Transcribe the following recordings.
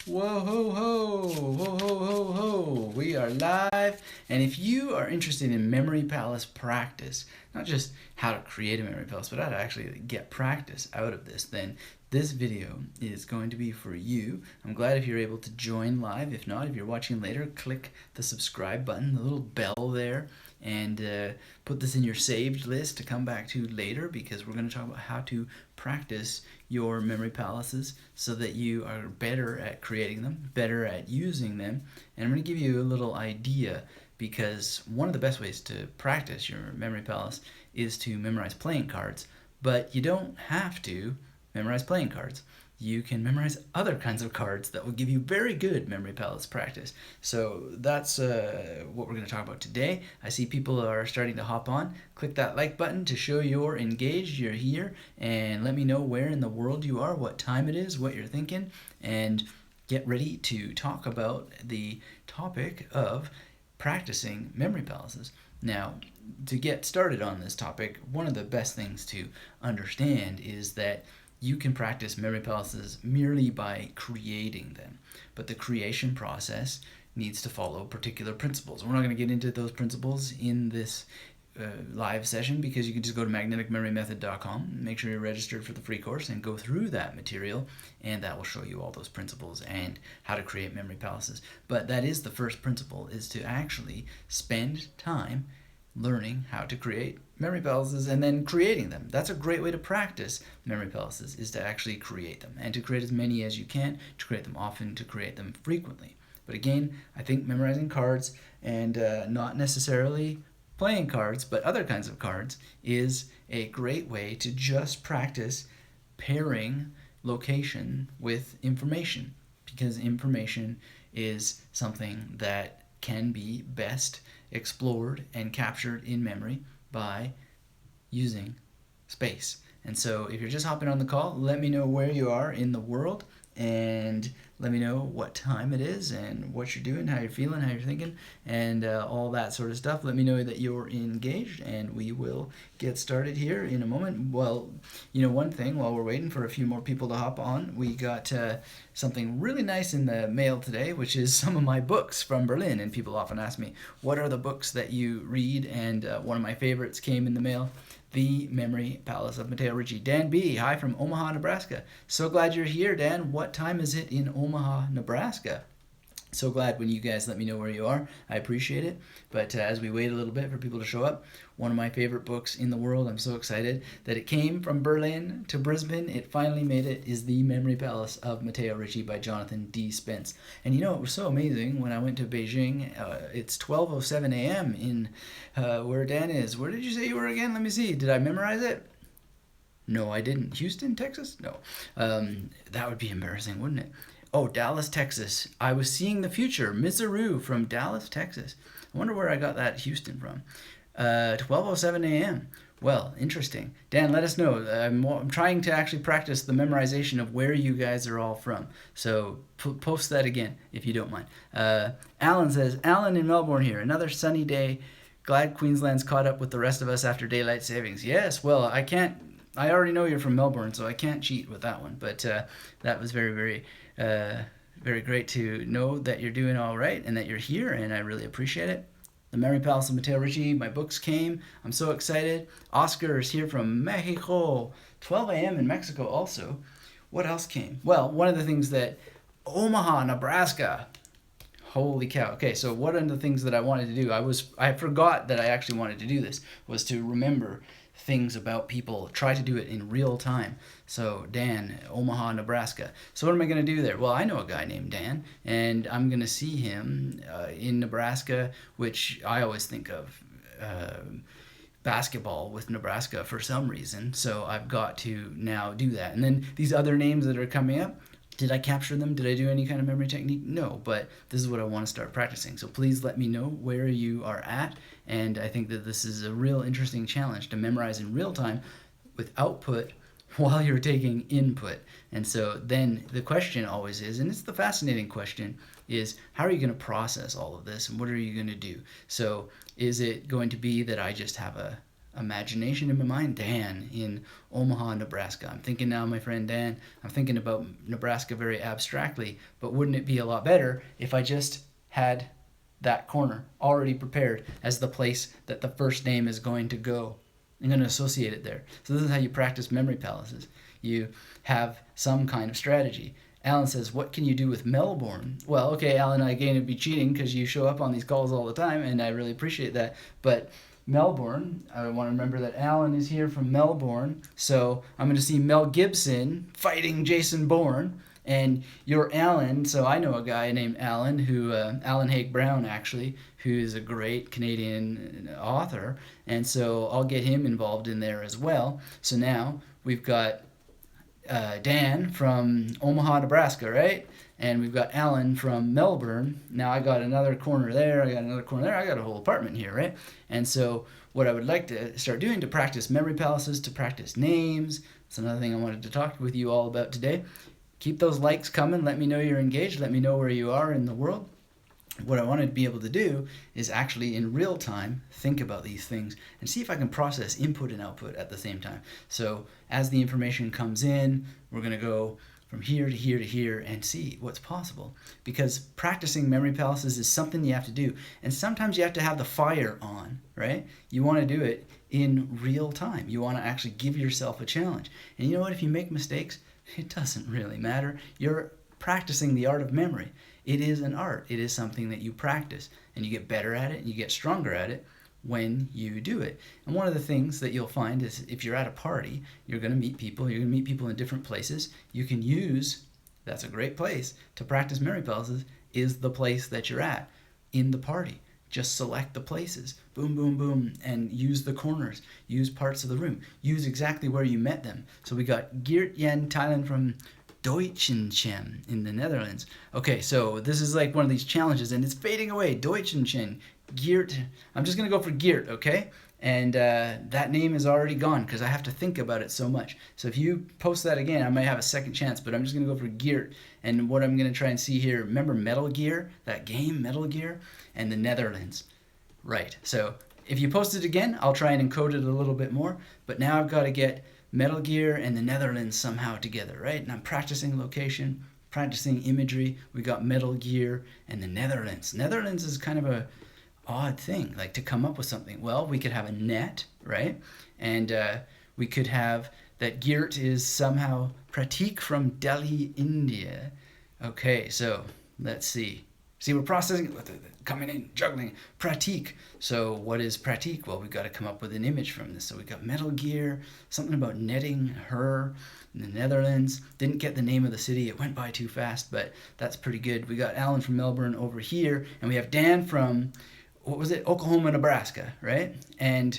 Whoa ho ho, whoa ho ho ho. We are live. And if you are interested in Memory Palace practice, not just how to create a Memory Palace, but how to actually get practice out of this, then this video is going to be for you. I'm glad if you're able to join live. If not, if you're watching later, click the subscribe button, the little bell there, and put this in your saved list to come back to later, because we're going to talk about how to practice your memory palaces so that you are better at creating them, better at using them. And I'm going to give you a little idea, because one of the best ways to practice your memory palace is to memorize playing cards, but you don't have to memorize playing cards. You can memorize other kinds of cards that will give you very good memory palace practice. So that's what we're going to talk about today. I see people are starting to hop on. Click that like button to show you're engaged, you're here, and let me know where in the world you are, what time it is, what you're thinking, and get ready to talk about the topic of practicing memory palaces. Now, to get started on this topic, one of the best things to understand is that you can practice memory palaces merely by creating them, but the creation process needs to follow particular principles. We're not going to get into those principles in this live session, because you can just go to magneticmemorymethod.com, make sure you're registered for the free course, and go through that material, and that will show you all those principles and how to create memory palaces. But that is the first principle, is to actually spend time learning how to create memory palaces and then creating them. That's a great way to practice memory palaces, is to actually create them, and to create as many as you can, to create them often, to create them frequently. But again, I think memorizing cards, and not necessarily playing cards, but other kinds of cards, is a great way to just practice pairing location with information, because information is something that can be best explored and captured in memory by using space. And so if you're just hopping on the call, let me know where you are in the world, and let me know what time it is and what you're doing, how you're feeling, how you're thinking, and all that sort of stuff. Let me know that you're engaged, and we will get started here in a moment. Well, one thing, while we're waiting for a few more people to hop on, we got something really nice in the mail today, which is some of my books from Berlin. And people often ask me, what are the books that you read? And one of my favorites came in the mail: The Memory Palace of Matteo Ricci. Dan B., hi from Omaha, Nebraska. So glad you're here, Dan. What time is it in Omaha, Nebraska? So glad when you guys let me know where you are. I appreciate it. But as we wait a little bit for people to show up, one of my favorite books in the world, I'm so excited that it came from Berlin to Brisbane. It finally made it, is The Memory Palace of Matteo Ricci by Jonathan D. Spence. And it was so amazing when I went to Beijing. It's 12:07 a.m. in where Dan is. Where did you say you were again? Let me see. Did I memorize it? No, I didn't. Houston, Texas? No. That would be embarrassing, wouldn't it? Oh, Dallas, Texas. I was seeing the future. Missouri from Dallas, Texas. I wonder where I got that Houston from. 12:07 a.m. Well, interesting. Dan, let us know. I'm trying to actually practice the memorization of where you guys are all from. So post that again, if you don't mind. Alan says, Alan in Melbourne here. Another sunny day. Glad Queensland's caught up with the rest of us after daylight savings. Yes, well, I already know you're from Melbourne, so I can't cheat with that one. But that was very, very, very great to know that you're doing all right and that you're here, and I really appreciate it. The Memory Palace of Matteo Ricci, my books came. I'm so excited. Oscar is here from Mexico. 12 a.m. in Mexico also. What else came? Well, one of the things that Omaha, Nebraska. Holy cow. Okay, so one of the things that I wanted to do, I forgot that I actually wanted to do this, was to remember things about people, try to do it in real time. So Dan, Omaha, Nebraska. So what am I going to do there? Well, I know a guy named Dan, and I'm going to see him in Nebraska, which I always think of basketball with Nebraska for some reason. So I've got to now do that. And then these other names that are coming up, did I capture them? Did I do any kind of memory technique? No, but this is what I want to start practicing. So please let me know where you are at. And I think that this is a real interesting challenge to memorize in real time with output while you're taking input. And so then the question always is, and it's the fascinating question, is how are you going to process all of this, and what are you going to do? So is it going to be that I just have a imagination in my mind. Dan in Omaha, Nebraska. I'm thinking now, my friend Dan, I'm thinking about Nebraska very abstractly, but wouldn't it be a lot better if I just had that corner already prepared as the place that the first name is going to go? I'm going to associate it there. So this is how you practice memory palaces. You have some kind of strategy. Alan says, what can you do with Melbourne? Well, okay, Alan, again, it'd be cheating because you show up on these calls all the time, and I really appreciate that. But Melbourne, I want to remember that Alan is here from Melbourne, so I'm going to see Mel Gibson fighting Jason Bourne, and you're Alan, so I know a guy named Alan, Alan Haig Brown, actually, who is a great Canadian author, and so I'll get him involved in there as well. So now we've got Dan from Omaha, Nebraska, right? And we've got Alan from Melbourne. Now I got another corner there, I got another corner there, I got a whole apartment here, right? And so what I would like to start doing to practice memory palaces, to practice names, that's another thing I wanted to talk with you all about today. Keep those likes coming, let me know you're engaged, let me know where you are in the world. What I wanted to be able to do is actually in real time think about these things and see if I can process input and output at the same time. So as the information comes in, we're going to go from here to here to here and see what's possible. Because practicing memory palaces is something you have to do. And sometimes you have to have the fire on, right? You want to do it in real time. You want to actually give yourself a challenge. And you know what? If you make mistakes, it doesn't really matter. You're practicing the art of memory. It is an art. It is something that you practice, and you get better at it, and you get stronger at it when you do it. And one of the things that you'll find is if you're at a party, you're going to meet people. You're going to meet people in different places. You can use, that's a great place to practice memory palaces, is the place that you're at in the party. Just select the places, boom, boom, boom, and use the corners. Use parts of the room. Use exactly where you met them. So we got Geert Jan Thailand from Deutschenchem in the Netherlands. Okay, so this is like one of these challenges, and it's fading away. Deutschenchem, Geert. I'm just going to go for Geert, okay? And that name is already gone because I have to think about it so much. So if you post that again, I might have a second chance, but I'm just going to go for Geert. And what I'm going to try and see here, remember Metal Gear, that game, Metal Gear, and the Netherlands. Right, so if you post it again, I'll try and encode it a little bit more, but now I've got to get Metal Gear and the Netherlands somehow together, right? And I'm practicing location, practicing imagery. We got Metal Gear and the Netherlands. Netherlands is kind of a odd thing, like to come up with something. Well, we could have a net, right? And we could have that Geert is somehow Pratik from Delhi, India. Okay, so let's see. See, we're processing, coming in, juggling. Pratik. So what is Pratik? Well, we've got to come up with an image from this. So we got Metal Gear, something about netting her in the Netherlands. Didn't get the name of the city. It went by too fast, but that's pretty good. We got Alan from Melbourne over here, and we have Dan from, what was it? Oklahoma, Nebraska, right? And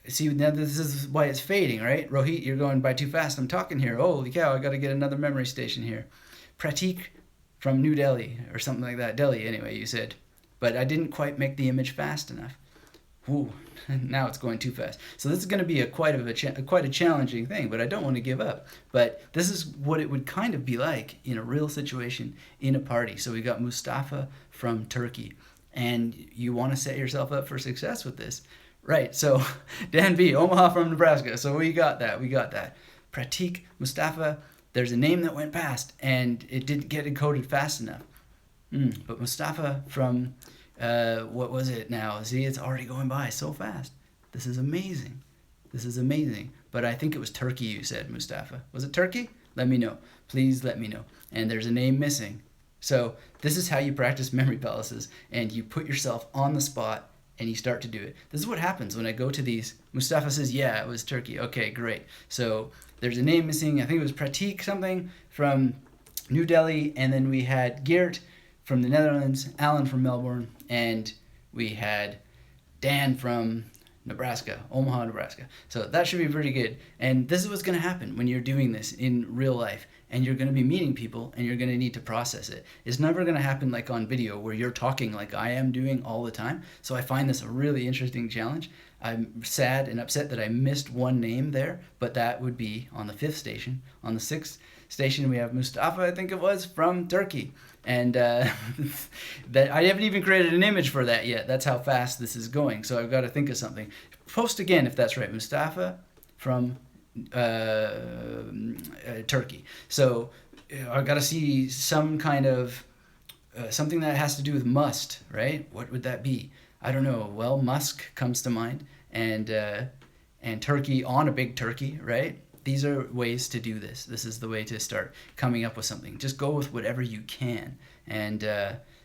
see, now this is why it's fading, right? Rohit, you're going by too fast. I'm talking here. Holy cow, I got to get another memory station here. Pratik from New Delhi, or something like that. Delhi, anyway, you said. But I didn't quite make the image fast enough. Ooh, now it's going too fast. So this is going to be quite a challenging thing, but I don't want to give up. But this is what it would kind of be like in a real situation in a party. So we got Mustafa from Turkey, and you want to set yourself up for success with this. Right, so Dan B, Omaha from Nebraska. So we got that. Pratik, Mustafa, there's a name that went past, and it didn't get encoded fast enough. But Mustafa from, what was it now? See, it's already going by so fast. This is amazing. But I think it was Turkey you said, Mustafa. Was it Turkey? Let me know. Please let me know. And there's a name missing. So this is how you practice memory palaces, and you put yourself on the spot, and you start to do it. This is what happens when I go to these. Mustafa says, yeah, it was Turkey. Okay, great. So there's a name missing. I think it was Pratik something from New Delhi, and then we had Geert from the Netherlands, Alan from Melbourne, and we had Dan from Nebraska, Omaha, Nebraska. So that should be pretty good. And this is what's going to happen when you're doing this in real life. And you're going to be meeting people, and you're going to need to process it. It's never going to happen like on video where you're talking like I am doing all the time. So I find this a really interesting challenge. I'm sad and upset that I missed one name there, but that would be on the 5th station. On the 6th station, we have Mustafa, I think it was, from Turkey. And that I haven't even created an image for that yet. That's how fast this is going. So I've got to think of something. Post again if that's right. Mustafa from Turkey. So I got to see some kind of something that has to do with must, right? What would that be? I don't know. Well, Musk comes to mind, and turkey on a big turkey, right? These are ways to do this. This is the way to start coming up with something. Just go with whatever you can, and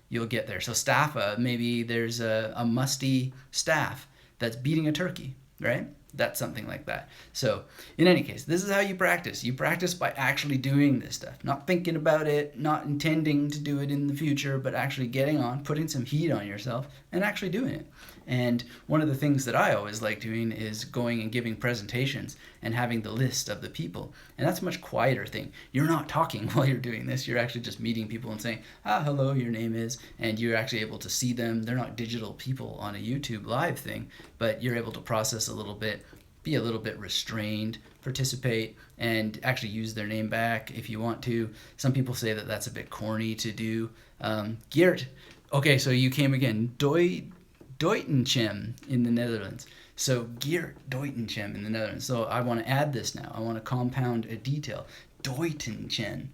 you'll get there. So staffa, maybe there's a musty staff that's beating a turkey, right? That's something like that. So in any case, this is how you practice. You practice by actually doing this stuff, not thinking about it, not intending to do it in the future, but actually getting on, putting some heat on yourself, and actually doing it. And one of the things that I always like doing is going and giving presentations and having the list of the people. And that's a much quieter thing. You're not talking while you're doing this. You're actually just meeting people and saying, hello, your name is, and you're actually able to see them. They're not digital people on a YouTube live thing, but you're able to process a little bit, be a little bit restrained, participate, and actually use their name back if you want to. Some people say that that's a bit corny to do. Geert, okay, so you came again. Deutenchem in the Netherlands. So Geert Deutenchem in the Netherlands. So I want to add this now. I want to compound a detail. Deutenchem.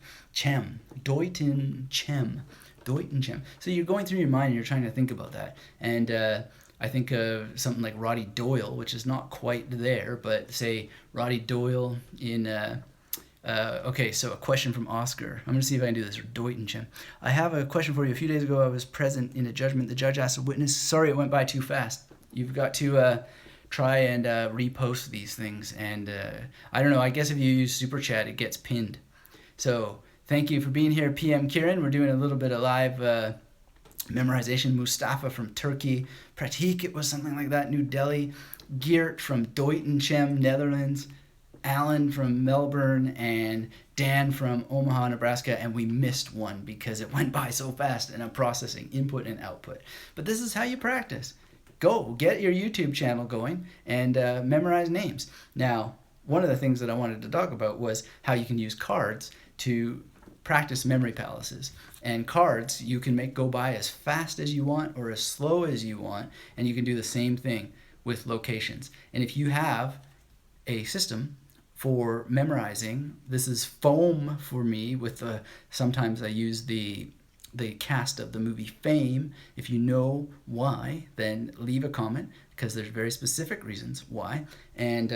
So you're going through your mind and you're trying to think about that. And I think of something like Roddy Doyle, which is not quite there, but say Roddy Doyle in... okay, so a question from Oscar. I'm going to see if I can do this. Deutenchem. I have a question for you. A few days ago, I was present in a judgment. The judge asked a witness. Sorry, it went by too fast. You've got to try and repost these things. And I don't know. I guess if you use Super Chat, it gets pinned. So thank you for being here, PM Kieran. We're doing a little bit of live memorization. Mustafa from Turkey. Pratik, it was something like that. New Delhi. Geert from Deutenchem, Netherlands. Alan from Melbourne, and Dan from Omaha, Nebraska, and we missed one because it went by so fast and I'm processing input and output. But this is how you practice. Go, get your YouTube channel going and memorize names. Now, one of the things that I wanted to talk about was how you can use cards to practice memory palaces. And cards you can make go by as fast as you want or as slow as you want, and you can do the same thing with locations. And if you have a system for memorizing, this is foam for me with sometimes I use the cast of the movie Fame. If you know why, then leave a comment because there's very specific reasons why. And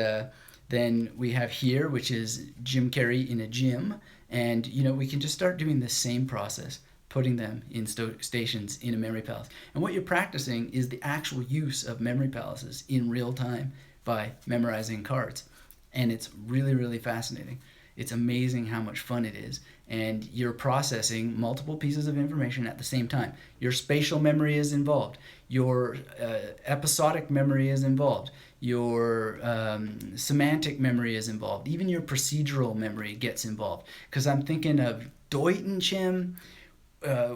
then we have here, which is Jim Carrey in a gym. And, we can just start doing the same process, putting them in stations in a memory palace. And what you're practicing is the actual use of memory palaces in real time by memorizing cards. And it's really, really fascinating. It's amazing how much fun it is. And you're processing multiple pieces of information at the same time. Your spatial memory is involved. Your episodic memory is involved. Your semantic memory is involved. Even your procedural memory gets involved. Because I'm thinking of Deutenchem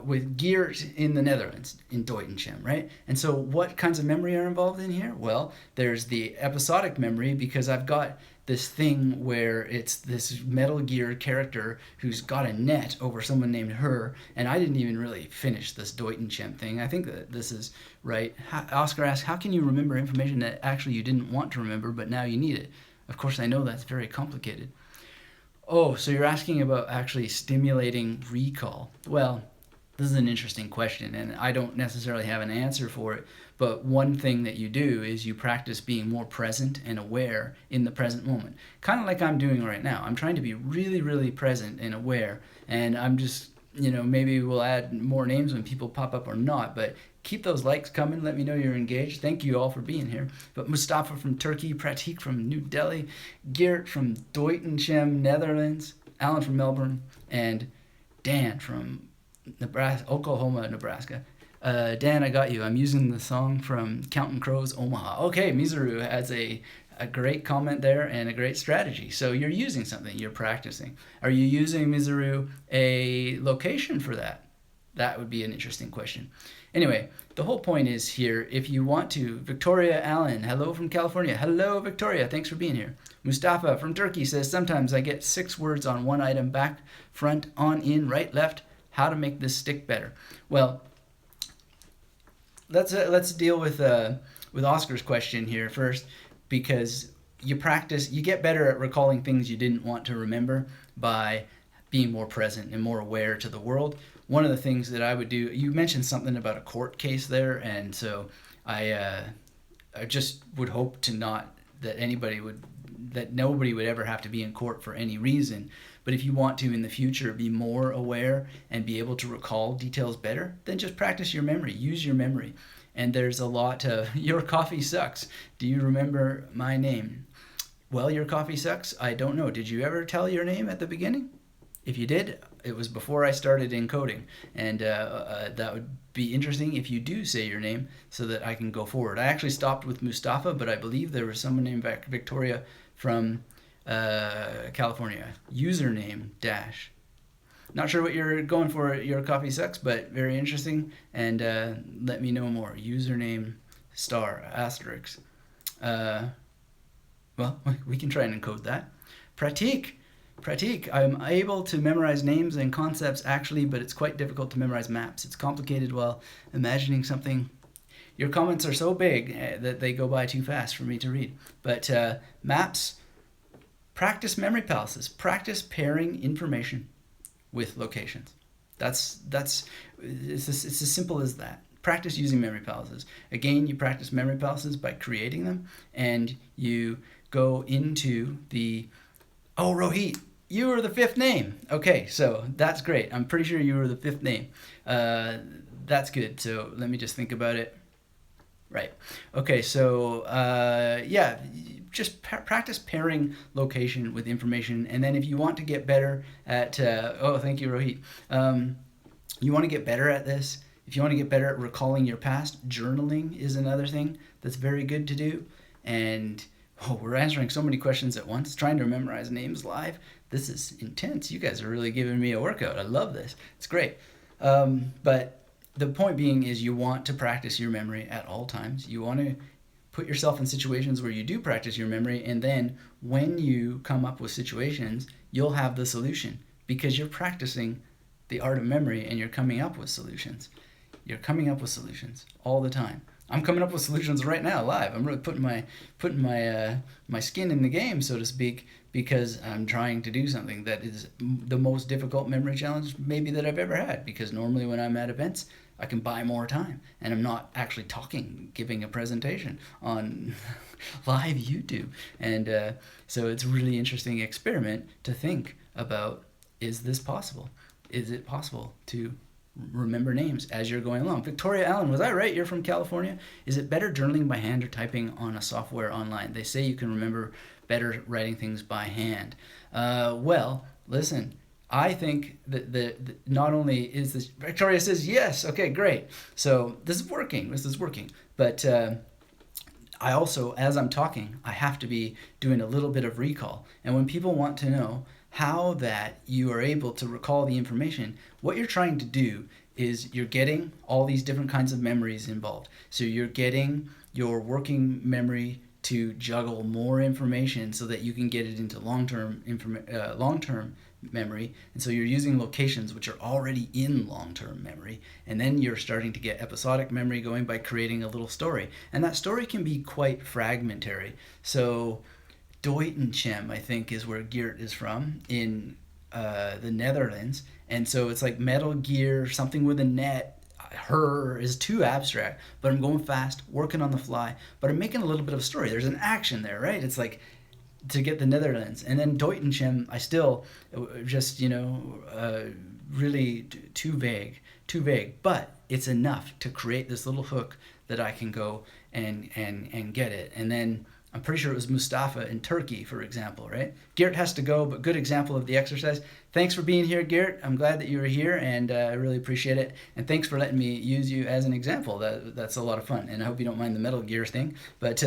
with Geert in the Netherlands, in Deutenchem, right? And so what kinds of memory are involved in here? Well, there's the episodic memory because I've got this thing where it's this Metal Gear character who's got a net over someone named her, and I didn't even really finish this Deutenchem thing. I think that this is right. Oscar asks, how can you remember information that actually you didn't want to remember, but now you need it? Of course, I know that's very complicated. Oh, so you're asking about actually stimulating recall. Well, this is an interesting question, and I don't necessarily have an answer for it, but one thing that you do is you practice being more present and aware in the present moment. Kind of like I'm doing right now. I'm trying to be really, really present and aware, and I'm just, maybe we'll add more names when people pop up or not, but keep those likes coming. Let me know you're engaged. Thank you all for being here. But Mustafa from Turkey, Pratik from New Delhi, Geert from Deutenchem, Netherlands, Alan from Melbourne, and Dan from Oklahoma, Nebraska. Dan, I got you. I'm using the song from Counting Crows, Omaha. Okay, Mizuru has a great comment there and a great strategy. So you're using something, you're practicing. Are you using, Mizuru, a location for that? That would be an interesting question. Anyway, the whole point is here, if you want to, Victoria Allen, hello from California. Hello, Victoria, thanks for being here. Mustafa from Turkey says, sometimes I get 6 words on one item, back, front, on, in, right, left. How to make this stick better? Well, let's deal with Oscar's question here first. because you practice, you get better at recalling things you didn't want to remember by being more present and more aware to the world. One of the things that I would do, you mentioned something about a court case there, and so I just would hope to not that anybody would that nobody would ever have to be in court for any reason. But if you want to in the future be more aware and be able to recall details better, then just practice your memory, use your memory. And there's a lot of your coffee sucks. Do you remember my name? Well, your coffee sucks. I don't know. Did you ever tell your name at the beginning? If you did, it was before I started encoding, and that would be interesting if you do say your name so that I can go forward. I actually stopped with Mustafa, but I believe there was someone named Victoria from California. Username dash. Not sure what you're going for. Your coffee sucks, but very interesting, and let me know more. Username star asterisk. Well, we can try and encode that. Pratik. I'm able to memorize names and concepts actually, but it's quite difficult to memorize maps. It's complicated while imagining something. Your comments are so big that they go by too fast for me to read. But maps, practice memory palaces. Practice pairing information with locations. It's as simple as that. Practice using memory palaces. Again, you practice memory palaces by creating them, and you go into the... Oh, Rohit, you were the fifth name. Okay, so that's great. I'm pretty sure you were the fifth name. That's good. So let me just think about it. Right. Okay, so yeah, just practice pairing location with information. And then if you want to get better at... oh, thank you, Rohit. You want to get better at this. If you want to get better at recalling your past, journaling is another thing that's very good to do. And... oh, we're answering so many questions at once, trying to memorize names live. This is intense. You guys are really giving me a workout. I love this. It's great. But the point being is you want to practice your memory at all times. You want to put yourself in situations where you do practice your memory, and then when you come up with situations, you'll have the solution because you're practicing the art of memory and you're coming up with solutions. You're coming up with solutions all the time. I'm coming up with solutions right now, live. I'm really putting my skin in the game, so to speak, because I'm trying to do something that is the most difficult memory challenge maybe that I've ever had. Because normally when I'm at events, I can buy more time, and I'm not actually talking, giving a presentation on live YouTube. And so it's a really interesting experiment to think about: is this possible? Is it possible to remember names as you're going along? Victoria Allen, was I right? You're from California. Is it better journaling by hand or typing on a software online? They say you can remember better writing things by hand. Well, listen, I think that not only is this... Victoria says yes. Okay, great. So this is working. But I also, as I'm talking, I have to be doing a little bit of recall. And when people want to know how that you are able to recall the information, what you're trying to do is you're getting all these different kinds of memories involved. So you're getting your working memory to juggle more information so that you can get it into long-term memory. And so you're using locations which are already in long-term memory. And then you're starting to get episodic memory going by creating a little story. And that story can be quite fragmentary. So Deutenchem, I think, is where Geert is from, in the Netherlands. And so it's like Metal Gear, something with a net. Her is too abstract, but I'm going fast, working on the fly, but I'm making a little bit of a story. There's an action there, right? It's like to get the Netherlands. And then Deutenchem, I still just, really too vague, but it's enough to create this little hook that I can go and get it. And then I'm pretty sure it was Mustafa in Turkey, for example, right? Geert has to go, but good example of the exercise. Thanks for being here, Geert. I'm glad that you were here, and I really appreciate it. And thanks for letting me use you as an example. That's a lot of fun, and I hope you don't mind the Metal Gear thing, but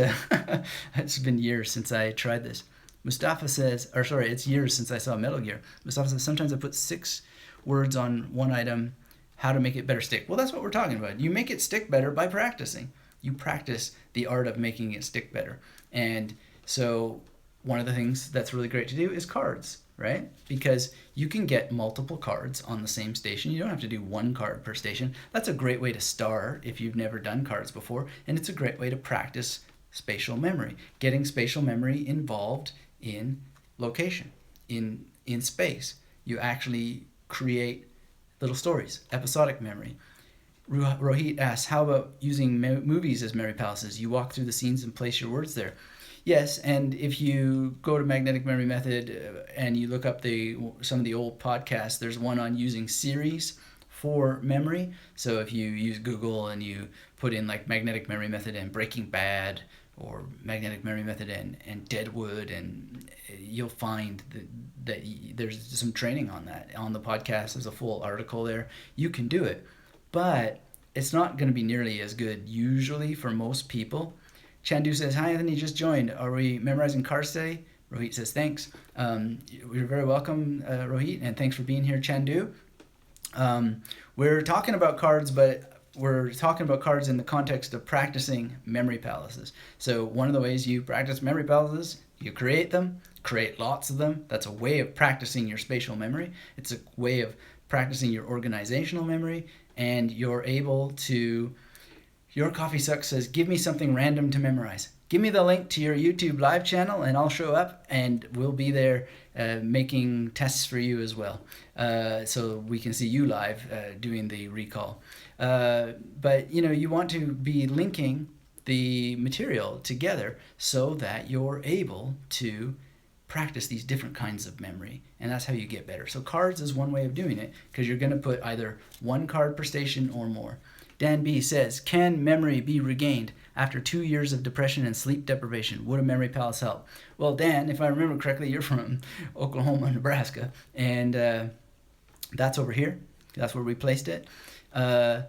it's been years since I tried this. Mustafa says, it's years since I saw Metal Gear. Mustafa says, sometimes I put 6 words on one item, how to make it better stick. Well, that's what we're talking about. You make it stick better by practicing. You practice the art of making it stick better. And so one of the things that's really great to do is cards, right? Because you can get multiple cards on the same station. You don't have to do 1 card per station. That's a great way to start if you've never done cards before. And it's a great way to practice spatial memory. Getting spatial memory involved in location, in space. You actually create little stories, episodic memory. Rohit asks, how about using movies as memory palaces? You walk through the scenes and place your words there. Yes, and if you go to Magnetic Memory Method and you look up some of the old podcasts, there's one on using series for memory. So if you use Google and you put in like Magnetic Memory Method and Breaking Bad, or Magnetic Memory Method and Deadwood, and you'll find that there's some training on that. On the podcast, there's a full article there. You can do it, but it's not going to be nearly as good usually for most people. Chandu says, hi Anthony, just joined. Are we memorizing cards today? Rohit says, thanks. You're very welcome, Rohit, and thanks for being here, Chandu. We're talking about cards, but we're talking about cards in the context of practicing memory palaces. So one of the ways you practice memory palaces, you create them, create lots of them. That's a way of practicing your spatial memory. It's a way of practicing your organizational memory, and you're able to... Your Coffee Sucks says, give me something random to memorize. Give me the link to your YouTube live channel and I'll show up and we'll be there making tests for you as well. So we can see you live doing the recall. But you want to be linking the material together so that you're able to practice these different kinds of memory, and that's how you get better. So cards is one way of doing it, because you're going to put either one card per station or more. Dan B says, can memory be regained after 2 years of depression and sleep deprivation? Would a memory palace help? Well, Dan, if I remember correctly, you're from Oklahoma, Nebraska, and that's over here. That's where we placed it. I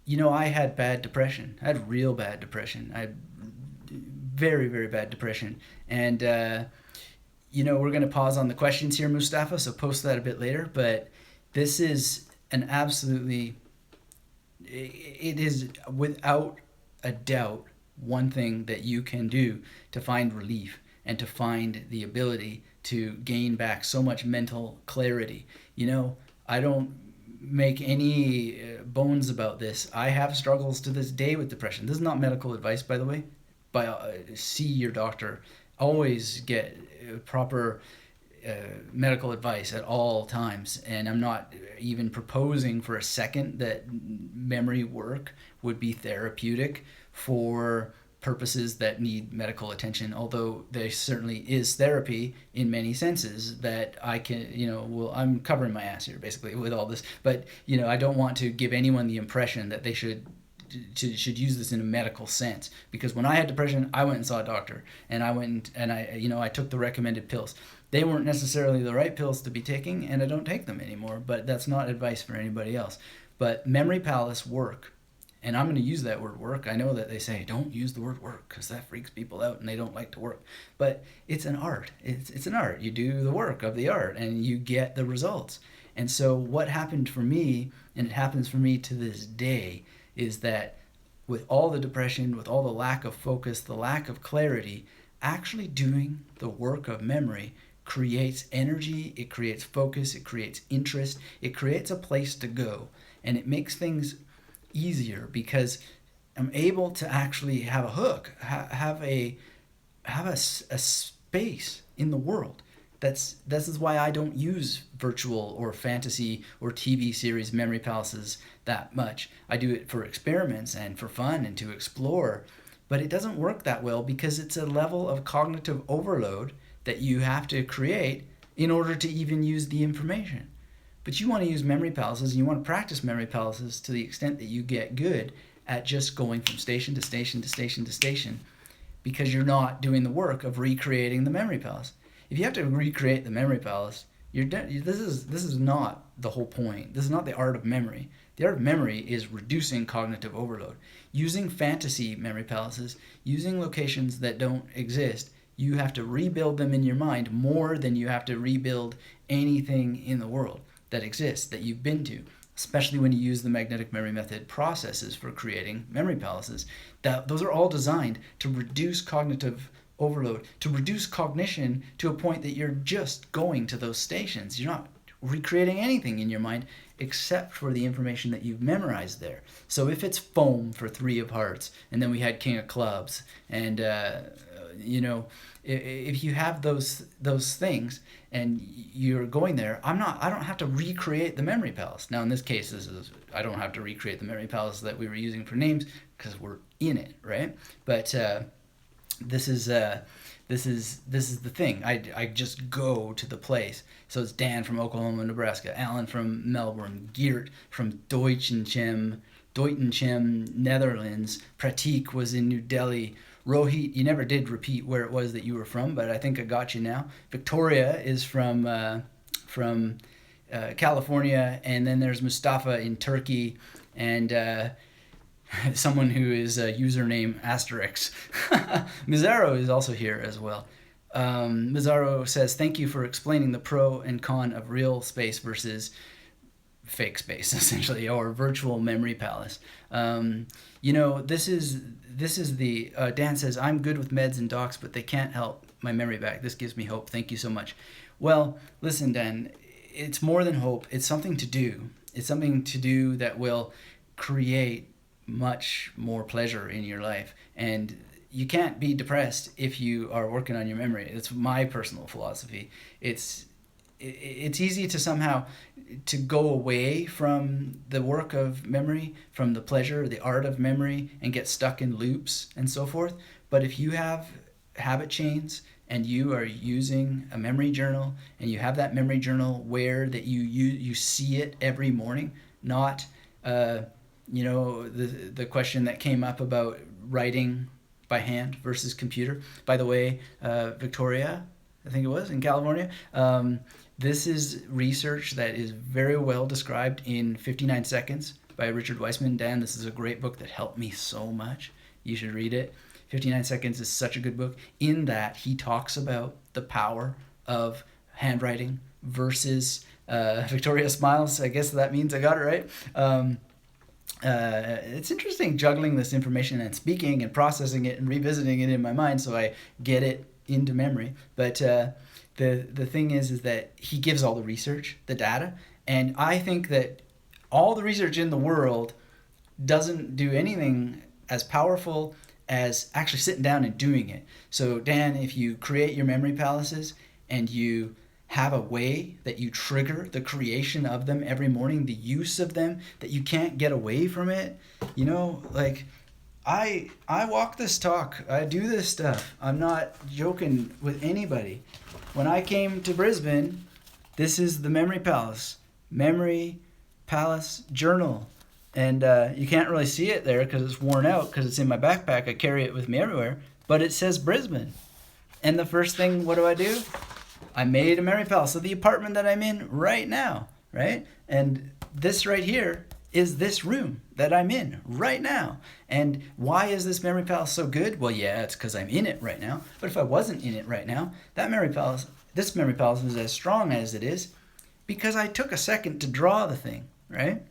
had bad depression. I had real bad depression. I had very, very bad depression. And, we're going to pause on the questions here, Mustafa, so post that a bit later. But this is an absolutely... It is without a doubt one thing that you can do to find relief and to find the ability to gain back so much mental clarity. I don't make any bones about this. I have struggles to this day with depression. This is not medical advice, by the way. See your doctor. Always get proper medical advice at all times, and I'm not even proposing for a second that memory work would be therapeutic for purposes that need medical attention, although there certainly is therapy in many senses that I can, I'm covering my ass here basically with all this, but I don't want to give anyone the impression that they should use this in a medical sense, because when I had depression, I went and saw a doctor, and I went and I took the recommended pills. They weren't necessarily the right pills to be taking, and I don't take them anymore, but that's not advice for anybody else. But memory palace work, and I'm going to use that word work. I know that they say don't use the word work because that freaks people out and they don't like to work, but it's an art. It's an art. You do the work of the art and you get the results. And so what happened for me, and it happens for me to this day, is that with all the depression, with all the lack of focus, the lack of clarity, actually doing the work of memory creates energy, it creates focus, it creates interest, it creates a place to go, and it makes things easier because I'm able to actually have a hook, have a space in the world. This is why I don't use virtual or fantasy or TV series memory palaces that much. I do it for experiments and for fun and to explore, but it doesn't work that well because it's a level of cognitive overload that you have to create in order to even use the information. But you want to use memory palaces, and you want to practice memory palaces to the extent that you get good at just going from station to station to station to station, because you're not doing the work of recreating the memory palace. If you have to recreate the memory palace, this is not the whole point. This is not the art of memory. The art of memory is reducing cognitive overload. Using fantasy memory palaces, using locations that don't exist, you have to rebuild them in your mind more than you have to rebuild anything in the world that exists, that you've been to, especially when you use the magnetic memory method processes for creating memory palaces. Those are all designed to reduce cognitive overload, to reduce cognition to a point that you're just going to those stations. You're not recreating anything in your mind, except for the information that you've memorized there. So if it's foam for 3 of hearts, and then we had king of clubs, and if you have those things and you're going there, I don't have to recreate the memory palace. Now in this case, I don't have to recreate the memory palace that we were using for names because we're in it, right? But this is the thing. I just go to the place. So it's Dan from Oklahoma, Nebraska, Alan from Melbourne, Geert from Deutenchem, Netherlands, Pratik was in New Delhi, Rohit, you never did repeat where it was that you were from, but I think I got you now. Victoria is from California, and then there's Mustafa in Turkey, and someone who is username Asterix. Mizaro is also here as well. Mizaro says, thank you for explaining the pro and con of real space versus fake space, essentially, or virtual memory palace. This is the Dan says, I'm good with meds and docs, but they can't help my memory back. This gives me hope. Thank you so much. Well, listen, Dan, it's more than hope. It's something to do. It's something to do that will create much more pleasure in your life. And you can't be depressed if you are working on your memory. That's my personal philosophy. It's easy to somehow to go away from the work of memory, from the pleasure, the art of memory, and get stuck in loops and so forth. But if you have habit chains and you are using a memory journal, and you have that memory journal where that you see it every morning, not the question that came up about writing by hand versus computer. By the way, Victoria, I think it was, in California, this is research that is very well described in 59 Seconds by Richard Weissman. Dan, this is a great book that helped me so much. You should read it. 59 Seconds is such a good book. In that, he talks about the power of handwriting versus Victoria smiles. I guess that means I got it right. It's interesting juggling this information and speaking and processing it and revisiting it in my mind so I get it into memory. But the thing is that he gives all the research, the data, and I think that all the research in the world doesn't do anything as powerful as actually sitting down and doing it. So Dan, if you create your memory palaces and you have a way that you trigger the creation of them every morning, the use of them, that you can't get away from it, I walk this talk. I do this stuff. I'm not joking with anybody. When I came to Brisbane, this is the Memory Palace. Memory Palace Journal. And you can't really see it there because it's worn out because it's in my backpack. I carry it with me everywhere. But it says Brisbane. And the first thing, what do? I made a Memory Palace. So the apartment that I'm in right now, right? And this right here is this room that I'm in right now. And why is this Memory Palace so good? Well, yeah, it's because I'm in it right now. But if I wasn't in it right now, this Memory Palace is as strong as it is because I took a second to draw the thing, right?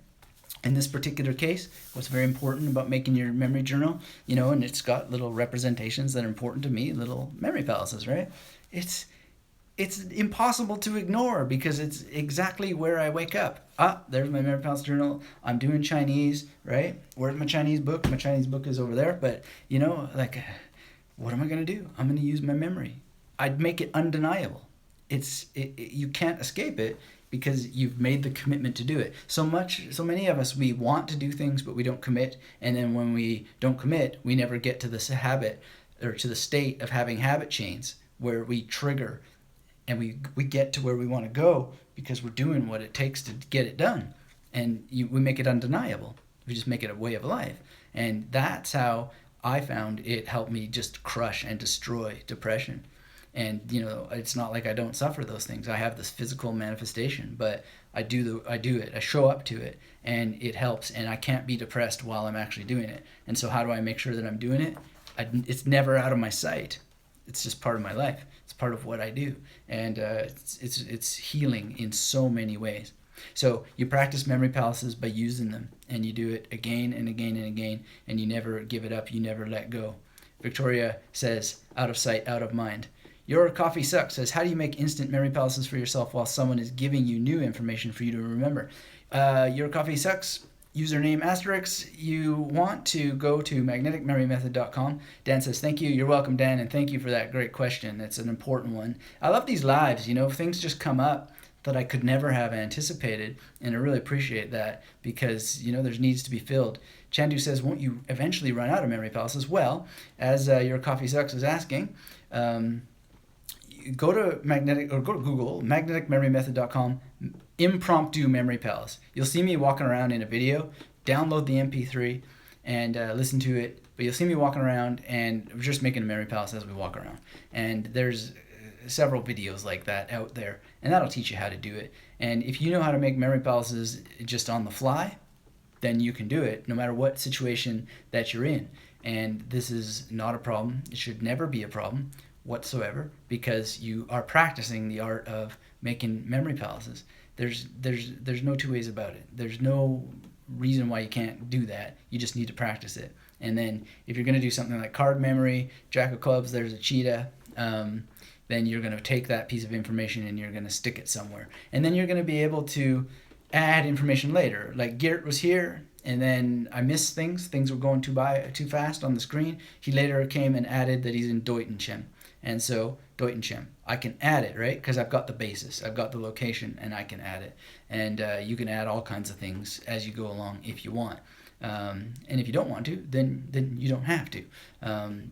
In this particular case, what's very important about making your memory journal, and it's got little representations that are important to me, little memory palaces, right? It's impossible to ignore because it's exactly where I wake up. There's my memory palace journal. I'm doing Chinese, right? Where's my Chinese book? My Chinese book is over there. But, what am I going to do? I'm going to use my memory. I'd make it undeniable. You can't escape it because you've made the commitment to do it. So many of us, we want to do things, but we don't commit. And then when we don't commit, we never get to this habit or to the state of having habit chains where we trigger and we get to where we want to go because we're doing what it takes to get it done. And we make it undeniable. We just make it a way of life. And that's how I found it helped me just crush and destroy depression. And, it's not like I don't suffer those things. I have this physical manifestation, but I do it. I show up to it, and it helps. And I can't be depressed while I'm actually doing it. And so how do I make sure that I'm doing it? It's never out of my sight. It's just part of my life. It's part of what I do. And it's healing in so many ways. So you practice memory palaces by using them, and you do it again and again and again, and you never give it up. You never let go. Victoria says, out of sight, out of mind. Your Coffee Sucks says, how do you make instant memory palaces for yourself while someone is giving you new information for you to remember? Your Coffee Sucks username asterisk. You want to go to magneticmemorymethod.com. Dan says, thank you. You're welcome, Dan, and thank you for that great question. It's an important one. I love these lives. Things just come up that I could never have anticipated, and I really appreciate that because, there's needs to be filled. Chandu says, won't you eventually run out of memory palaces? Well, as Your Coffee Sucks is asking, go to Google, magneticmemorymethod.com, impromptu memory palace. You'll see me walking around in a video. Download the MP3 and listen to it. But you'll see me walking around and we're just making a memory palace as we walk around. And there's several videos like that out there, and that'll teach you how to do it. And if you know how to make memory palaces just on the fly, then you can do it no matter what situation that you're in. And this is not a problem. It should never be a problem whatsoever because you are practicing the art of making memory palaces. There's no two ways about it. There's no reason why you can't do that. You just need to practice it. And then if you're going to do something like card memory, Jack of Clubs, there's a cheetah, then you're going to take that piece of information and you're going to stick it somewhere. And then you're going to be able to add information later. Like Geert was here, and then I missed things. Things were going too fast on the screen. He later came and added that he's in Deutenchem. And so Deutenchem, I can add it, right? Because I've got the basis, I've got the location, and I can add it. And you can add all kinds of things as you go along if you want. And if you don't want to, then you don't have to.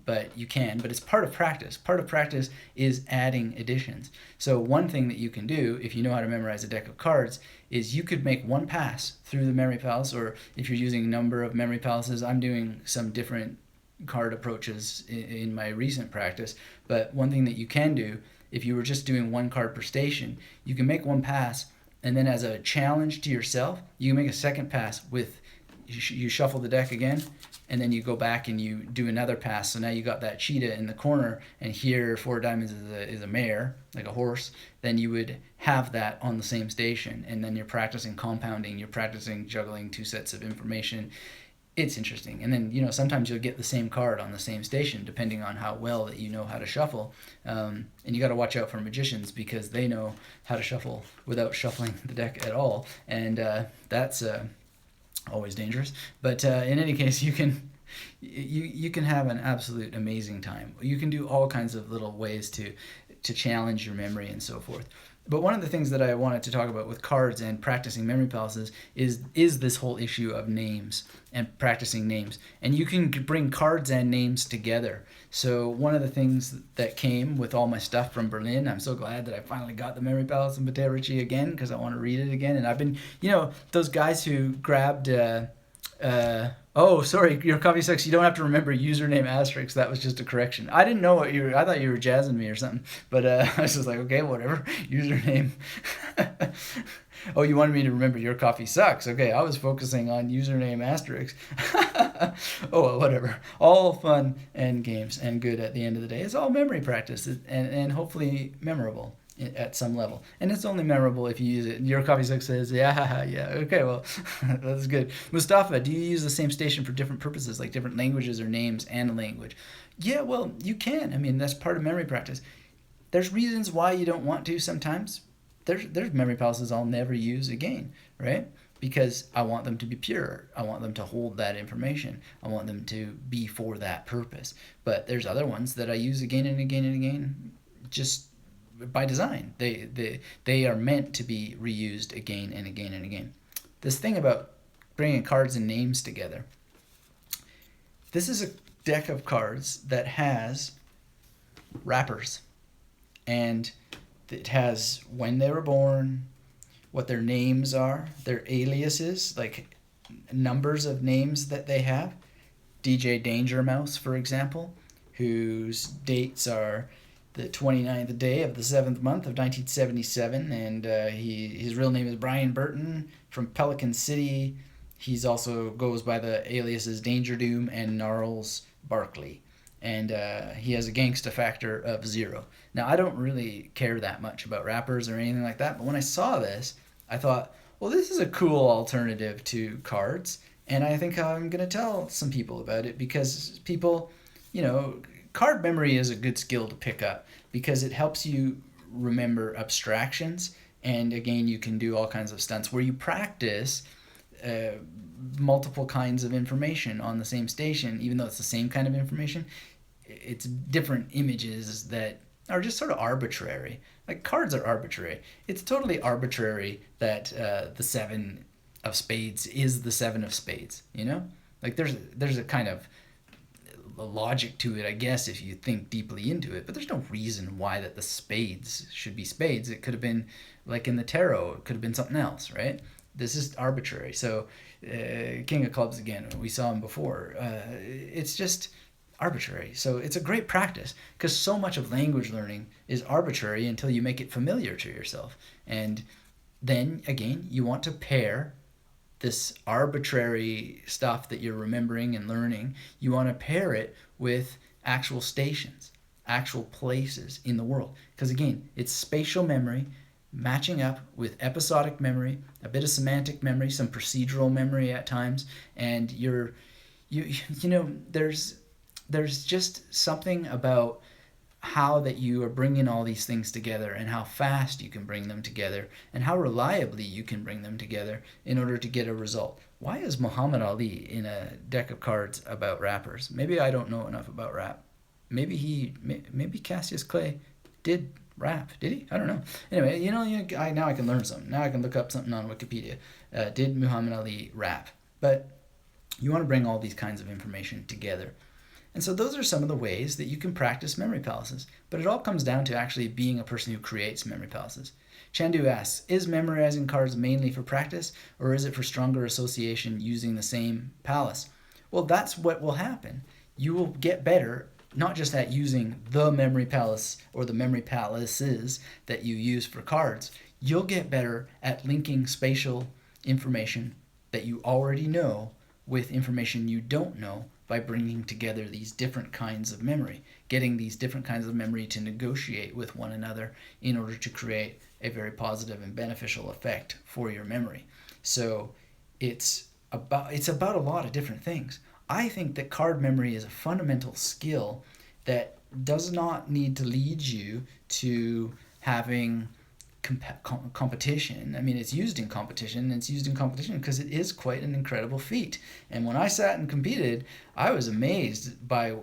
But you can. But it's part of practice. Part of practice is adding additions. So one thing that you can do, if you know how to memorize a deck of cards, is you could make one pass through the memory palace, or if you're using a number of memory palaces, I'm doing some different card approaches in my recent practice. But one thing that you can do, if you were just doing one card per station, you can make one pass, and then as a challenge to yourself, you can make a second pass with, you shuffle the deck again, and then you go back and you do another pass. So now you got that cheetah in the corner, and here 4 diamonds is a mare, like a horse. Then you would have that on the same station, and then you're practicing compounding, you're practicing juggling 2 sets of information. It's interesting. And then, sometimes you'll get the same card on the same station, depending on how well that you know how to shuffle. And you got to watch out for magicians because they know how to shuffle without shuffling the deck at all. And that's always dangerous. But in any case, you can have an absolute amazing time. You can do all kinds of little ways to challenge your memory and so forth. But one of the things that I wanted to talk about with cards and practicing memory palaces is this whole issue of names and practicing names. And you can bring cards and names together. So one of the things that came with all my stuff from Berlin, I'm so glad that I finally got the memory palace of Matteo Ricci again because I want to read it again. And I've been, those guys who grabbed... oh, sorry, Your Coffee Sucks. You don't have to remember username asterisk. That was just a correction. I didn't know what I thought you were jazzing me or something. But I was just like, okay, whatever. Username. Oh, you wanted me to remember Your Coffee Sucks. Okay, I was focusing on username asterisk. Oh, well, whatever. All fun and games and good at the end of the day. It's all memory practice and hopefully memorable at some level. And it's only memorable if you use it. Your Coffee Sucks says, yeah, okay, well, that's good. Mustafa, do you use the same station for different purposes, like different languages or names and a language? Yeah, well, you can. I mean, that's part of memory practice. There's reasons why you don't want to sometimes. There's memory palaces I'll never use again, right? Because I want them to be pure. I want them to hold that information. I want them to be for that purpose. But there's other ones that I use again and again and again, just by design. They are meant to be reused again and again and again. This thing about bringing cards and names together. This is a deck of cards that has wrappers. And it has when they were born, what their names are, their aliases, like numbers of names that they have. DJ Danger Mouse, for example, whose dates are the 29th day of the 7th month of 1977, and his real name is Brian Burton from Pelican City. He's also goes by the aliases Danger Doom and Gnarls Barkley, and he has a gangsta factor of 0. Now, I don't really care that much about rappers or anything like that, but when I saw this, I thought, well, this is a cool alternative to cards, and I think I'm going to tell some people about it because people, card memory is a good skill to pick up because it helps you remember abstractions And again, you can do all kinds of stunts where you practice uh, multiple kinds of information on the same station, even though it's the same kind of information. It's different images that are just sort of arbitrary. Like cards are arbitrary. It's totally arbitrary that the seven of spades is the seven of spades. You know, like there's a kind of a logic to it, I guess, if you think deeply into it. But there's no reason why that the spades should be spades. It could have been like in the tarot. It could have been something else, right? This is arbitrary. So, King of Clubs again. We saw him before. It's just arbitrary. So it's a great practice because so much of language learning is arbitrary until you make it familiar to yourself. And then again, you want to pair this arbitrary stuff that you're remembering and learning, you want to pair it with actual stations, actual places in the world. Because again, it's spatial memory matching up with episodic memory, a bit of semantic memory, some procedural memory at times, and you know, there's just something about how that you are bringing all these things together and how fast you can bring them together and how reliably you can bring them together in order to get a result. Why is Muhammad Ali in a deck of cards about rappers? Maybe I don't know enough about rap. Maybe Cassius Clay did rap. Did he? I don't know. Anyway, now I can learn something. Now I can look up something on Wikipedia. Did Muhammad Ali rap? But you want to bring all these kinds of information together. And so those are some of the ways that you can practice memory palaces. But it all comes down to actually being a person who creates memory palaces. Chandu asks, is memorizing cards mainly for practice, or is it for stronger association using the same palace? Well, that's what will happen. You will get better, not just at using the memory palace or the memory palaces that you use for cards. You'll get better at linking spatial information that you already know with information you don't know by bringing together these different kinds of memory, getting these different kinds of memory to negotiate with one another in order to create a very positive and beneficial effect for your memory. So it's about a lot of different things. I think that card memory is a fundamental skill that does not need to lead you to having competition. I mean, it's used in competition, and it's used in competition because it is quite an incredible feat. And when I sat and competed, I was amazed by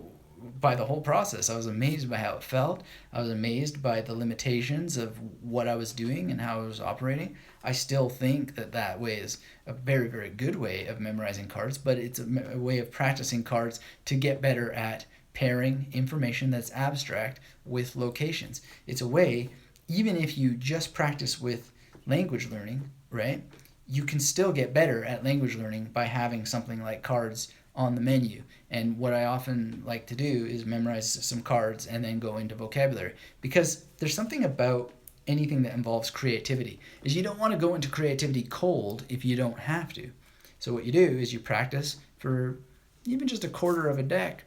the whole process. I was amazed by how it felt. I was amazed by the limitations of what I was doing and how I was operating. I still think that way is a very, very good way of memorizing cards, but it's a way of practicing cards to get better at pairing information that's abstract with locations. It's a way, even if you just practice with language learning, right, you can still get better at language learning by having something like cards on the menu. And what I often like to do is memorize some cards and then go into vocabulary. Because there's something about anything that involves creativity, is you don't want to go into creativity cold if you don't have to. So what you do is you practice for even just a quarter of a deck.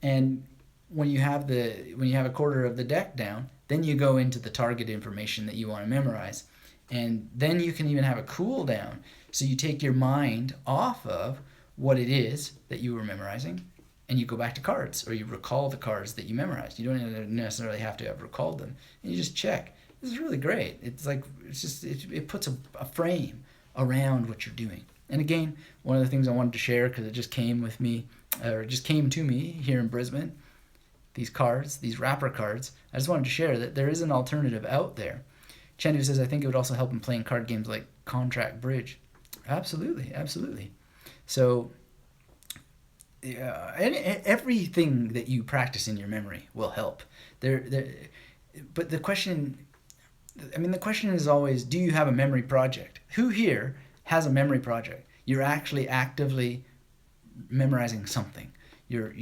And when you have a quarter of the deck down, then you go into the target information that you want to memorize. And then you can even have a cool down. So you take your mind off of what it is that you were memorizing and you go back to cards, or you recall the cards that you memorized. You don't necessarily have to have recalled them. And you just check. This is really great. It puts a frame around what you're doing. And again, one of the things I wanted to share, because it just came to me here in Brisbane, these cards, these wrapper cards, I just wanted to share that there is an alternative out there. Chandu says, I think it would also help in playing card games like Contract Bridge. Absolutely, absolutely. So everything that you practice in your memory will help. But the question is always, do you have a memory project? Who here has a memory project? You're actually actively memorizing something. You're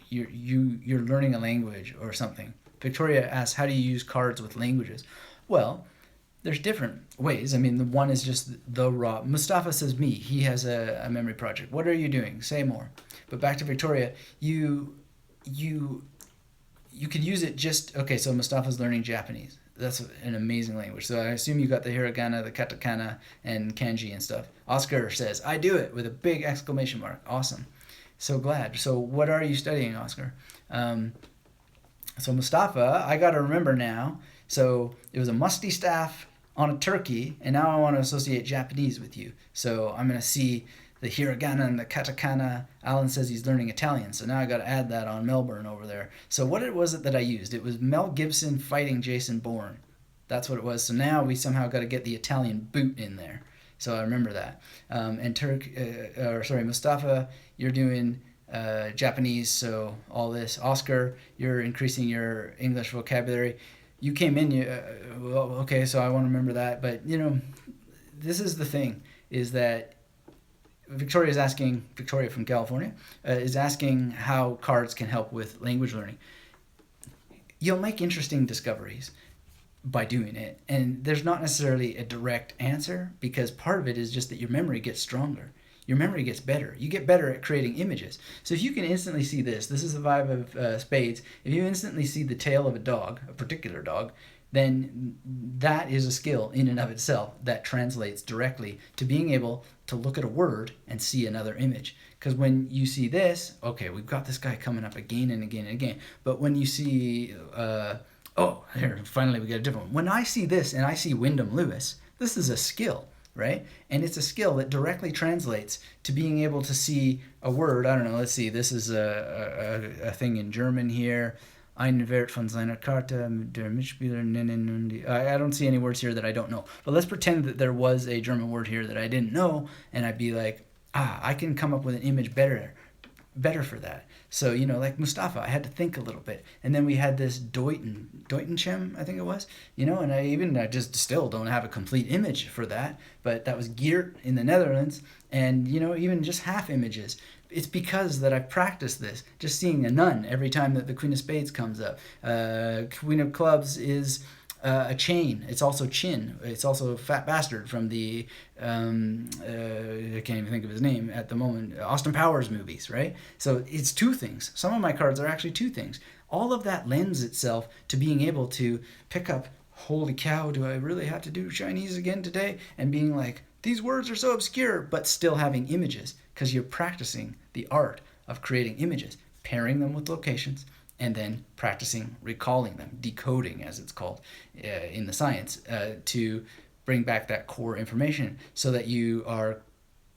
learning a language or something. Victoria asks, how do you use cards with languages? Well, there's different ways. I mean, the one is just the raw. Mustafa says me. He has a memory project. What are you doing? Say more. But back to Victoria, you can use it just, okay, so Mustafa's learning Japanese. That's an amazing language. So I assume you got the hiragana, the katakana, and kanji and stuff. Oscar says, I do it, with a big exclamation mark. Awesome. So glad. So what are you studying, Oscar? So Mustafa, I got to remember now. So it was a musty staff on a turkey, and now I want to associate Japanese with you. So I'm going to see the hiragana and the katakana. Alan says he's learning Italian, so now I got to add that on Melbourne over there. So what was it that I used? It was Mel Gibson fighting Jason Bourne. That's what it was. So now we somehow got to get the Italian boot in there. So I remember that. Mustafa, you're doing Japanese, so all this. Oscar, you're increasing your English vocabulary. You came in, well, okay, so I want to remember that. But, this is the thing, is that Victoria from California, is asking how cards can help with language learning. You'll make interesting discoveries by doing it, and there's not necessarily a direct answer, because part of it is just that your memory gets stronger. Your memory gets better. You get better at creating images. So if you can instantly see this is the five of spades. If you instantly see the tail of a dog, a particular dog, then that is a skill in and of itself that translates directly to being able to look at a word and see another image. Because when you see this, okay, we've got this guy coming up again and again and again. But when you see, here, finally we get a different one. When I see this and I see Wyndham Lewis, this is a skill, right? And it's a skill that directly translates to being able to see a word. I don't know, let's see, this is a thing in German here. Ein Wert von seiner Karte, der Mitspieler nennen nun die. I don't see any words here that I don't know. But let's pretend that there was a German word here that I didn't know, and I'd be like, I can come up with an image better for that. So, like Mustafa, I had to think a little bit. And then we had this Deutenchem, I think it was, and I just still don't have a complete image for that. But that was Geert in the Netherlands, and, even just half images. It's because that I've practiced this, just seeing a nun every time that the Queen of Spades comes up. Queen of Clubs is a chain. It's also Chin. It's also Fat Bastard from the, I can't even think of his name at the moment, Austin Powers movies, right? So it's two things. Some of my cards are actually two things. All of that lends itself to being able to pick up, holy cow, do I really have to do Chinese again today? And being like, these words are so obscure, but still having images, because you're practicing the art of creating images, pairing them with locations, and then practicing recalling them, decoding as it's called in the science, to bring back that core information so that you are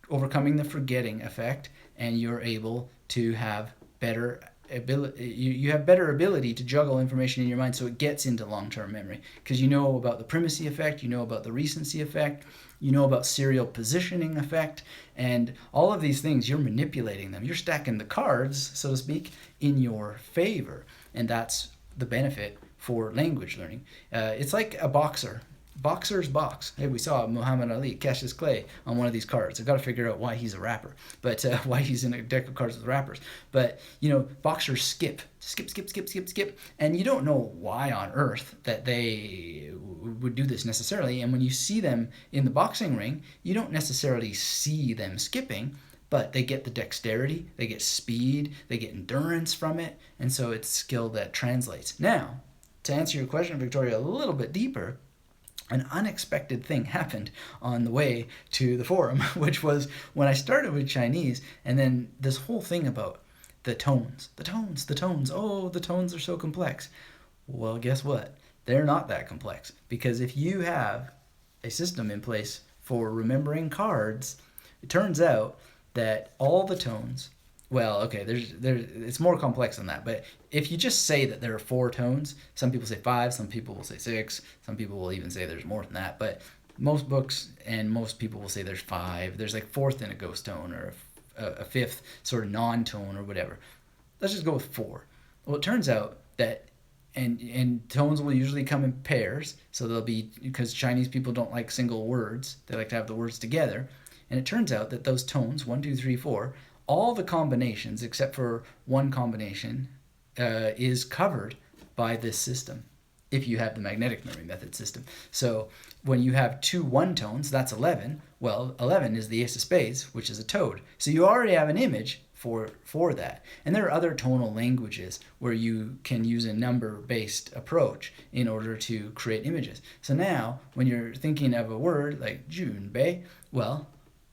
overcoming the forgetting effect, and you're able to have better ability. You have better ability to juggle information in your mind, so it gets into long-term memory, because you know about the primacy effect, you know about the recency effect, you know about serial positioning effect, and all of these things, you're manipulating them. You're stacking the cards, so to speak, in your favor, and that's the benefit for language learning. It's like a boxer. Boxer's box. Hey, we saw Muhammad Ali, Cassius Clay, on one of these cards. I've got to figure out why he's a rapper, but why he's in a deck of cards with rappers. But, boxers skip, and you don't know why on earth that they would do this necessarily. And when you see them in the boxing ring, you don't necessarily see them skipping, but they get the dexterity, they get speed, they get endurance from it, and so it's skill that translates. Now, to answer your question, Victoria, a little bit deeper, an unexpected thing happened on the way to the forum, which was when I started with Chinese, and then this whole thing about the tones. Oh, the tones are so complex. Well, guess what? They're not that complex, because if you have a system in place for remembering cards, it turns out that all the tones, well, okay, it's more complex than that, but if you just say that there are 4 tones, some people say 5, some people will say 6, some people will even say there's more than that, but most books and most people will say there's 5. There's like 4th in a ghost tone, or a 5th sort of non-tone, or whatever. Let's just go with 4. Well, it turns out that, and tones will usually come in pairs, so they'll be, because Chinese people don't like single words, they like to have the words together, and it turns out that those tones, 1, 2, 3, 4, all the combinations except for one combination is covered by this system, if you have the magnetic memory method system. So when you have 2 one-tones, that's 11. Well, 11 is the ace of spades, which is a toad. So you already have an image for that. And there are other tonal languages where you can use a number-based approach in order to create images. So now, when you're thinking of a word like Junbei, well,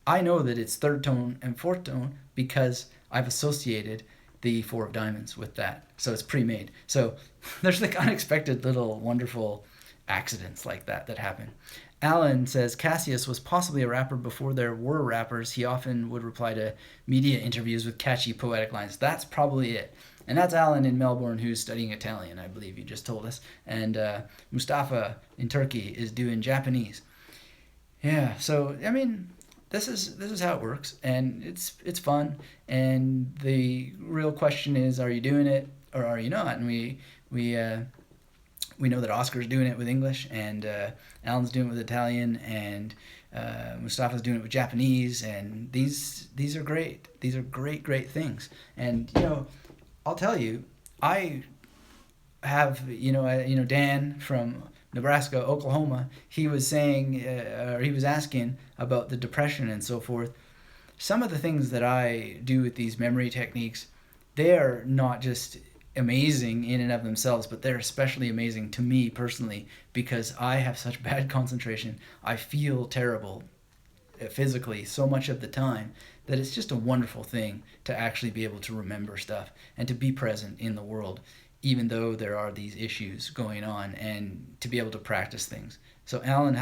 I know that it's 3rd tone and 4th tone because I've associated the 4 of diamonds with that. So it's pre-made. So there's like unexpected little wonderful accidents like that happen. Alan says Cassius was possibly a rapper before there were rappers. He often would reply to media interviews with catchy poetic lines. That's probably it. And that's Alan in Melbourne who's studying Italian, I believe you just told us. And Mustafa in Turkey is doing Japanese. Yeah, so I mean, this is how it works, and it's fun. And the real question is, are you doing it or are you not? And we we know that Oscar's doing it with English, and Alan's doing it with Italian, and Mustafa's doing it with Japanese, and these are great. These are great things. And I'll tell you, I have Dan from Nebraska, Oklahoma. He was saying, or he was asking about the depression and so forth. Some of the things that I do with these memory techniques, they are not just amazing in and of themselves, but they're especially amazing to me personally because I have such bad concentration. I feel terrible physically so much of the time that it's just a wonderful thing to actually be able to remember stuff and to be present in the world even though there are these issues going on, and to be able to practice things. So Alan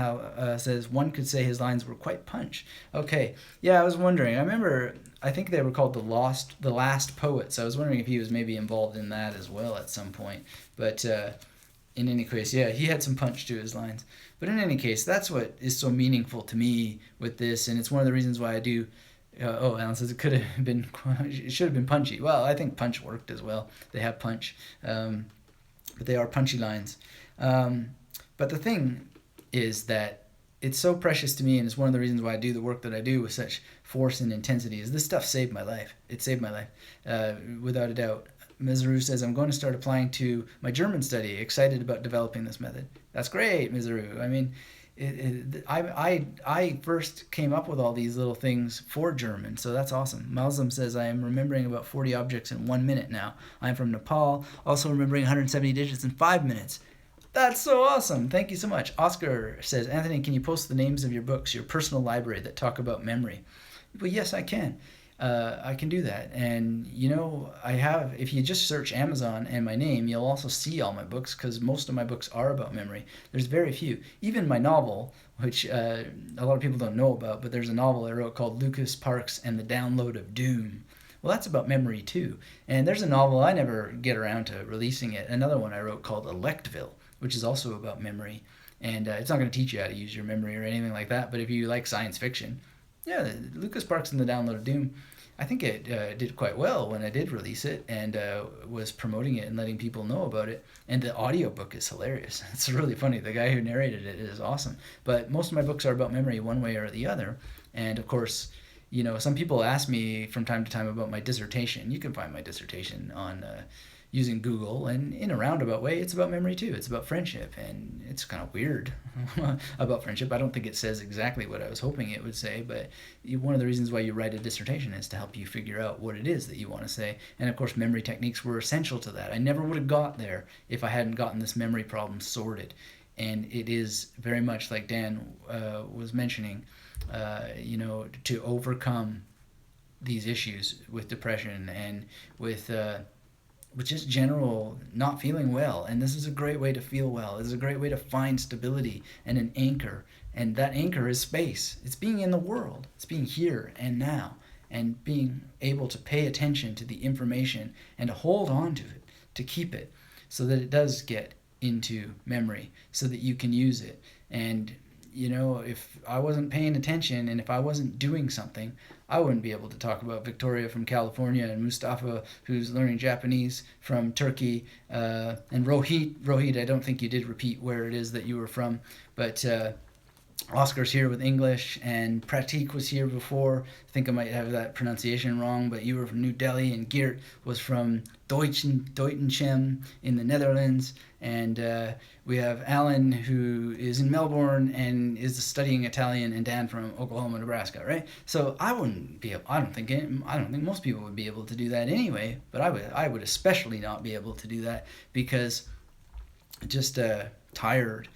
says one could say his lines were quite punch. Okay, yeah, I was wondering. I remember, I think they were called the Last Poets. I was wondering if he was maybe involved in that as well at some point. But in any case, yeah, he had some punch to his lines. But in any case, that's what is so meaningful to me with this, and it's one of the reasons why I do. Alan says it should have been punchy. Well, I think punch worked as well. They have punch, but they are punchy lines. But the thing is that it's so precious to me, and it's one of the reasons why I do the work that I do with such force and intensity. Is this stuff saved my life? It saved my life, without a doubt. Mizaru says, I'm going to start applying to my German study. Excited about developing this method. That's great, Mizaru. I mean, I first came up with all these little things for German, so that's awesome. Malzam says, I am remembering about 40 objects in 1 minute now. I am from Nepal, also remembering 170 digits in 5 minutes. That's so awesome. Thank you so much. Oscar says, Anthony, can you post the names of your books, your personal library that talk about memory? Well, yes, I can. I can do that. And, I have, if you just search Amazon and my name, you'll also see all my books because most of my books are about memory. There's very few. Even my novel, which a lot of people don't know about, but there's a novel I wrote called Lucas Parks and the Download of Doom. Well, that's about memory too. And there's a novel, I never get around to releasing it, another one I wrote called Electville, which is also about memory. And it's not going to teach you how to use your memory or anything like that, but if you like science fiction, yeah, Lucas Parks and the Download of Doom, I think it did quite well when I did release it, and was promoting it and letting people know about it. And the audiobook is hilarious. It's really funny. The guy who narrated it is awesome. But most of my books are about memory one way or the other. And of course, some people ask me from time to time about my dissertation. You can find my dissertation on using Google, and in a roundabout way, it's about memory too. It's about friendship, and it's kind of weird about friendship. I don't think it says exactly what I was hoping it would say, but one of the reasons why you write a dissertation is to help you figure out what it is that you want to say. And of course, memory techniques were essential to that. I never would have got there if I hadn't gotten this memory problem sorted. And it is very much like Dan was mentioning, to overcome these issues with depression and with just general not feeling well. And this is a great way to feel well. This is a great way to find stability and an anchor. And that anchor is space. It's being in the world. It's being here and now, and being able to pay attention to the information and to hold on to it, to keep it, so that it does get into memory, so that you can use it. And if I wasn't paying attention and if I wasn't doing something, I wouldn't be able to talk about Victoria from California and Mustafa, who's learning Japanese from Turkey, and Rohit, I don't think you did repeat where it is that you were from, but Oscar's here with English, and Pratik was here before. I think I might have that pronunciation wrong, but you were from New Delhi, and Geert was from Deutenchem in the Netherlands, and we have Alan, who is in Melbourne and is studying Italian, and Dan from Oklahoma, Nebraska, right? So I wouldn't be able, I don't think most people would be able to do that anyway, but I would especially not be able to do that because just tired,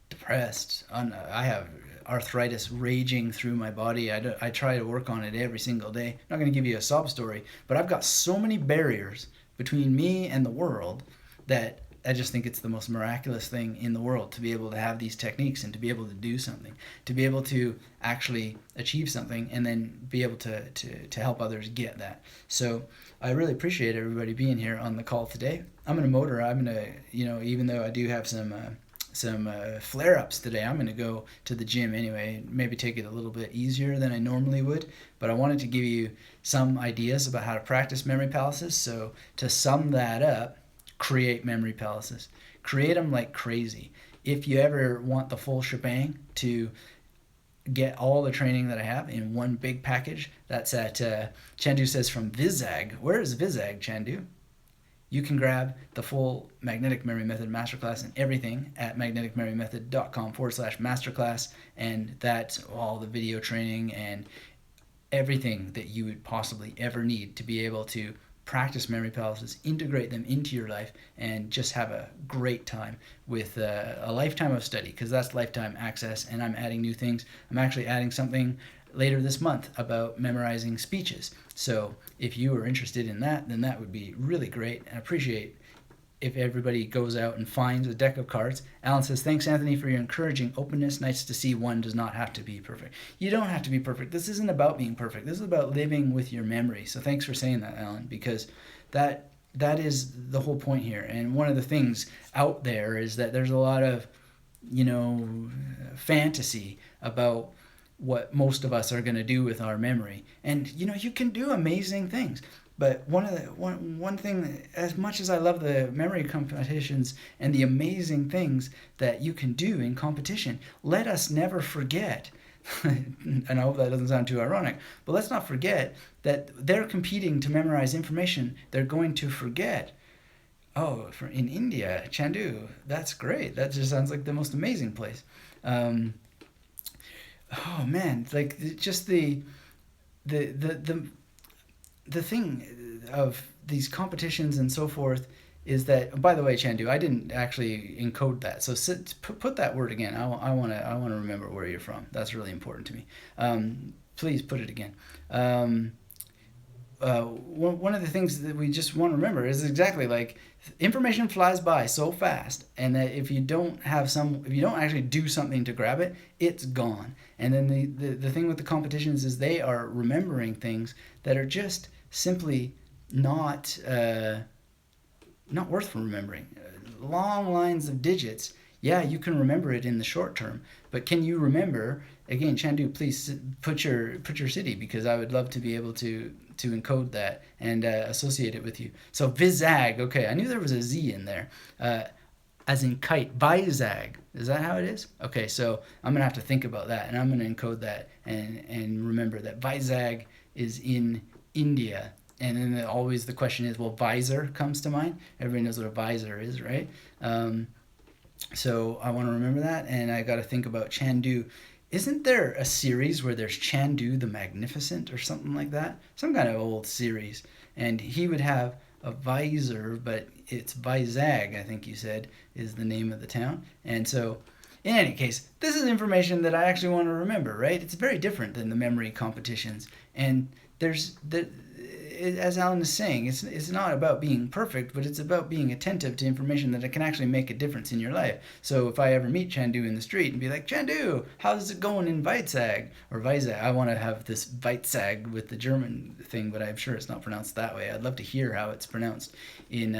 depressed. I have arthritis raging through my body. I try to work on it every single day. I'm not going to give you a sob story, but I've got so many barriers between me and the world that I just think it's the most miraculous thing in the world to be able to have these techniques and to be able to do something, to be able to actually achieve something and then be able to help others get that. So I really appreciate everybody being here on the call today. I'm going to motor. I'm going to, even though I do have some flare-ups today, I'm going to go to the gym anyway, maybe take it a little bit easier than I normally would, but I wanted to give you some ideas about how to practice memory palaces. So to sum that up, create memory palaces. Create them like crazy. If you ever want the full shebang to get all the training that I have in one big package, that's at, Chandu says from Vizag. Where is Vizag, Chandu? You can grab the full Magnetic Memory Method Masterclass and everything at magneticmemorymethod.com/masterclass, and that's all the video training and everything that you would possibly ever need to be able to practice memory palaces, integrate them into your life, and just have a great time with a lifetime of study, because that's lifetime access, and I'm adding new things. I'm actually adding something later this month about memorizing speeches. So if you are interested in that, then that would be really great. I appreciate if everybody goes out and finds a deck of cards. Alan says, thanks, Anthony, for your encouraging openness. Nice to see one does not have to be perfect. You don't have to be perfect. This isn't about being perfect. This is about living with your memory. So thanks for saying that, Alan, because that is the whole point here. And one of the things out there is that there's a lot of, fantasy about what most of us are going to do with our memory. And, you can do amazing things. But one thing, as much as I love the memory competitions and the amazing things that you can do in competition, let us never forget, and I hope that doesn't sound too ironic, but let's not forget that they're competing to memorize information they're going to forget. Oh, in India, Chandu, that's great. That just sounds like the most amazing place. Oh man, like just the thing of these competitions and so forth is that, by the way, Chandu, I didn't actually encode that. So put that word again. I want to remember where you're from. That's really important to me. Please put it again. One of the things that we just want to remember is exactly like information flies by so fast, and that if you don't actually do something to grab it, it's gone. And then the thing with the competitions is they are remembering things that are just simply not worth remembering. Long lines of digits, yeah, you can remember it in the short term, but can you remember, again, Chandu, please put your city, because I would love to be able to encode that and associate it with you. So Vizag, okay, I knew there was a Z in there, as in kite. Vizag, is that how it is? Okay, so I'm gonna have to think about that, and I'm gonna encode that and remember that Vizag is in India. And then always the question is, well, visor comes to mind. Everybody knows what a visor is, right? So I want to remember that, and I got to think about Chandu. Isn't there a series where there's Chandu the Magnificent or something like that? Some kind of old series. And he would have a visor, but it's Vizag, I think you said, is the name of the town. And so, in any case, this is information that I actually want to remember, right? It's very different than the memory competitions. And as Alan is saying, it's not about being perfect, but it's about being attentive to information that can actually make a difference in your life. So if I ever meet Chandu in the street and be like, Chandu, how's it going in Vizag? Or Vizag, I want to have this Vizag with the German thing, but I'm sure it's not pronounced that way. I'd love to hear how it's pronounced in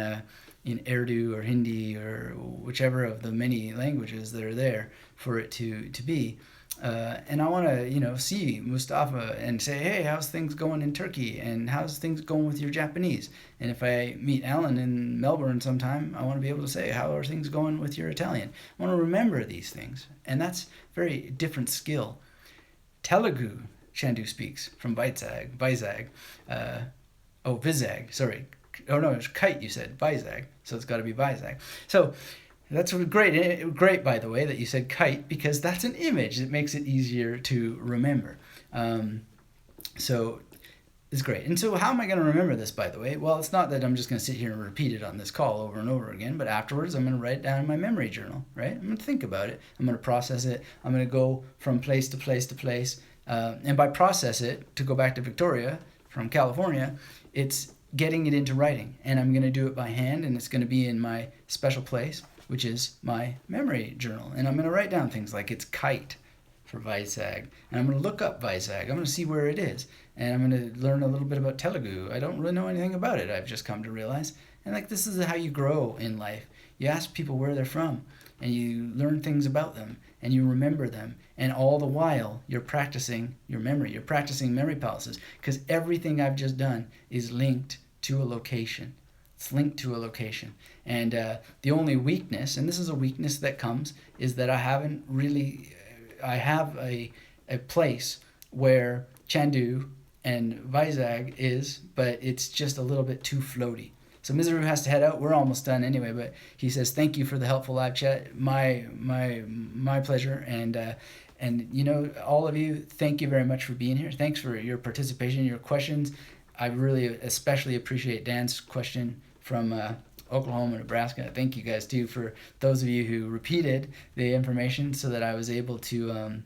Urdu or Hindi or whichever of the many languages that are there for it to be. And I want to, see Mustafa and say, hey, how's things going in Turkey? And how's things going with your Japanese? And if I meet Alan in Melbourne sometime, I want to be able to say, how are things going with your Italian? I want to remember these things. And that's a very different skill. Telugu, Chandu speaks from Vizag. Vizag, sorry. Oh, no, it's kite, you said. Vizag. So it's got to be Vizag. So that's great, by the way, that you said kite, because that's an image that makes it easier to remember. So it's great. And so how am I going to remember this, by the way? Well, it's not that I'm just going to sit here and repeat it on this call over and over again, but afterwards I'm going to write it down in my memory journal, right? I'm going to think about it. I'm going to process it. I'm going to go from place to place to place. And by process it, to go back to Victoria from California, it's getting it into writing. And I'm going to do it by hand, and it's going to be in my special place, which is my memory journal. And I'm going to write down things like it's kite for Vaisag. And I'm going to look up Vaisag. I'm going to see where it is. And I'm going to learn a little bit about Telugu. I don't really know anything about it, I've just come to realize. And like, this is how you grow in life. You ask people where they're from, and you learn things about them, and you remember them. And all the while, you're practicing your memory. You're practicing memory palaces, because everything I've just done is linked to a location. It's linked to a location. And the only weakness, and this is a weakness that comes, is that I have a place where Chandu and Vizag is, but it's just a little bit too floaty. So Mizaru has to head out. We're almost done anyway, but he says, thank you for the helpful live chat. My pleasure. And you know, all of you, thank you very much for being here. Thanks for your participation, your questions. I really especially appreciate Dan's question from Oklahoma, Nebraska. Thank you guys too for those of you who repeated the information so that I was able to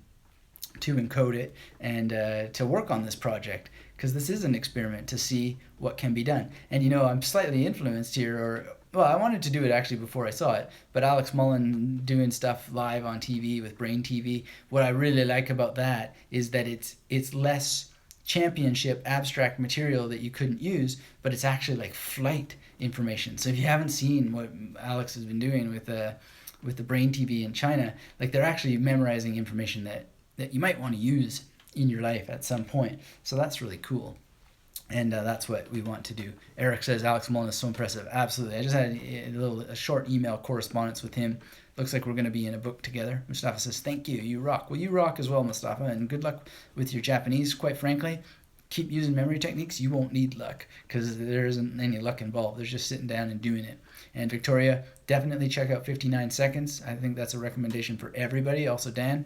encode it and to work on this project, because this is an experiment to see what can be done. And you know, I'm slightly influenced here, well, I wanted to do it actually before I saw it, but Alex Mullen doing stuff live on TV with Brain TV, what I really like about that is that it's less championship abstract material that you couldn't use, but it's actually like flight information. So if you haven't seen what Alex has been doing with the Brain TV in China, like, they're actually memorizing information that you might want to use in your life at some point. So that's really cool. And that's what we want to do. Eric says Alex Mullen is so impressive. Absolutely. I just had a short email correspondence with him. Looks like we're going to be in a book together. Mustafa says, thank you. You rock. Well, you rock as well, Mustafa. And good luck with your Japanese. Quite frankly, keep using memory techniques. You won't need luck, because there isn't any luck involved. There's just sitting down and doing it. And Victoria, definitely check out 59 Seconds. I think that's a recommendation for everybody. Also Dan.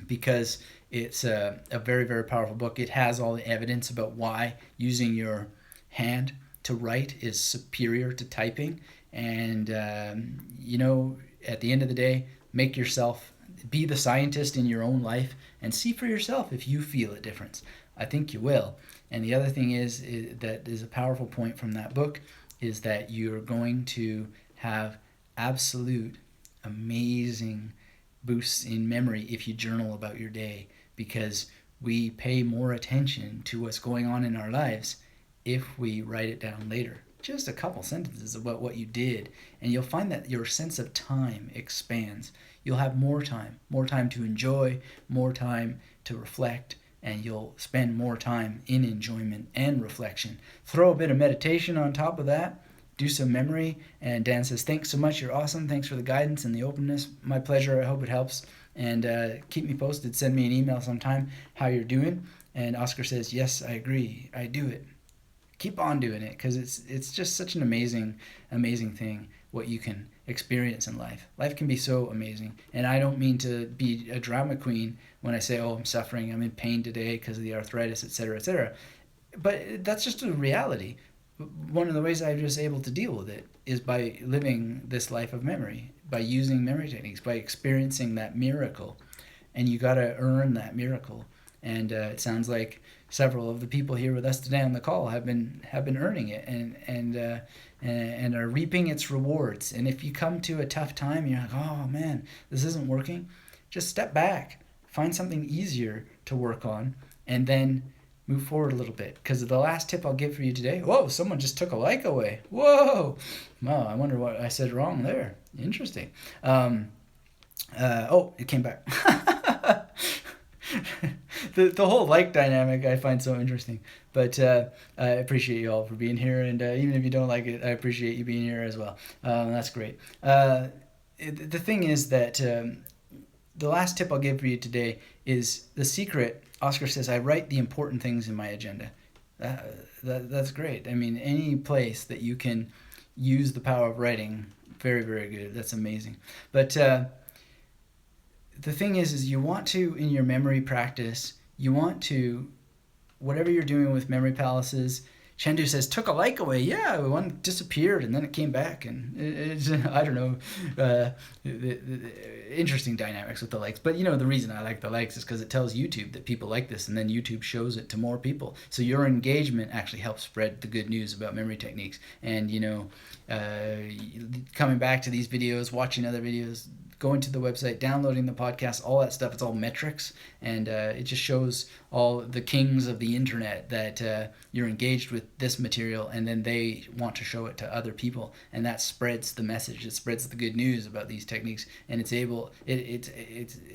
Because it's a very, very powerful book. It has all the evidence about why using your hand to write is superior to typing. And, you know, at the end of the day, be the scientist in your own life and see for yourself if you feel a difference. I think you will. And the other thing is that is a powerful point from that book, is that you're going to have absolute amazing boosts in memory if you journal about your day, because we pay more attention to what's going on in our lives if we write it down later. Just a couple sentences about what you did, and you'll find that your sense of time expands. You'll have more time to enjoy, more time to reflect, and you'll spend more time in enjoyment and reflection. Throw a bit of meditation on top of that. Do some memory. And Dan says, thanks so much. You're awesome. Thanks for the guidance and the openness. My pleasure. I hope it helps. And keep me posted. Send me an email sometime how you're doing. And Oscar says, yes, I agree. I do it. Keep on doing it, because it's just such an amazing thing what you can experience in life. Life can be so amazing. And I don't mean to be a drama queen when I say, oh, I'm suffering, I'm in pain today because of the arthritis, etc., etc. But that's just a reality. One of the ways I'm just able to deal with it is by living this life of memory, by using memory techniques, by experiencing that miracle. And you got to earn that miracle. And it sounds like several of the people here with us today on the call have been earning it and are reaping its rewards. And if you come to a tough time, you're like, oh man, this isn't working, just step back, find something easier to work on, and then move forward a little bit. Because the last tip I'll give for you today, whoa, someone just took a like away. Whoa. Wow, I wonder what I said wrong there. Interesting. Oh, it came back. The whole like dynamic I find so interesting. But I appreciate you all for being here. And even if you don't like it, I appreciate you being here as well. That's great. The thing is that the last tip I'll give for you today is the secret. Oscar says, I write the important things in my agenda. That's great. I mean, any place that you can use the power of writing, very, very good. That's amazing. But the thing is you want to, in your memory practice, you want to, whatever you're doing with memory palaces, Chandu says, took a like away. Yeah, one disappeared and then it came back. And it's, I don't know, interesting dynamics with the likes. But, the reason I like the likes is because it tells YouTube that people like this, and then YouTube shows it to more people. So your engagement actually helps spread the good news about memory techniques. And, coming back to these videos, watching other videos, going to the website, downloading the podcast, all that stuff, it's all metrics, and it just shows all the kings of the internet that you're engaged with this material, and then they want to show it to other people, and that spreads the message. It spreads the good news about these techniques, and it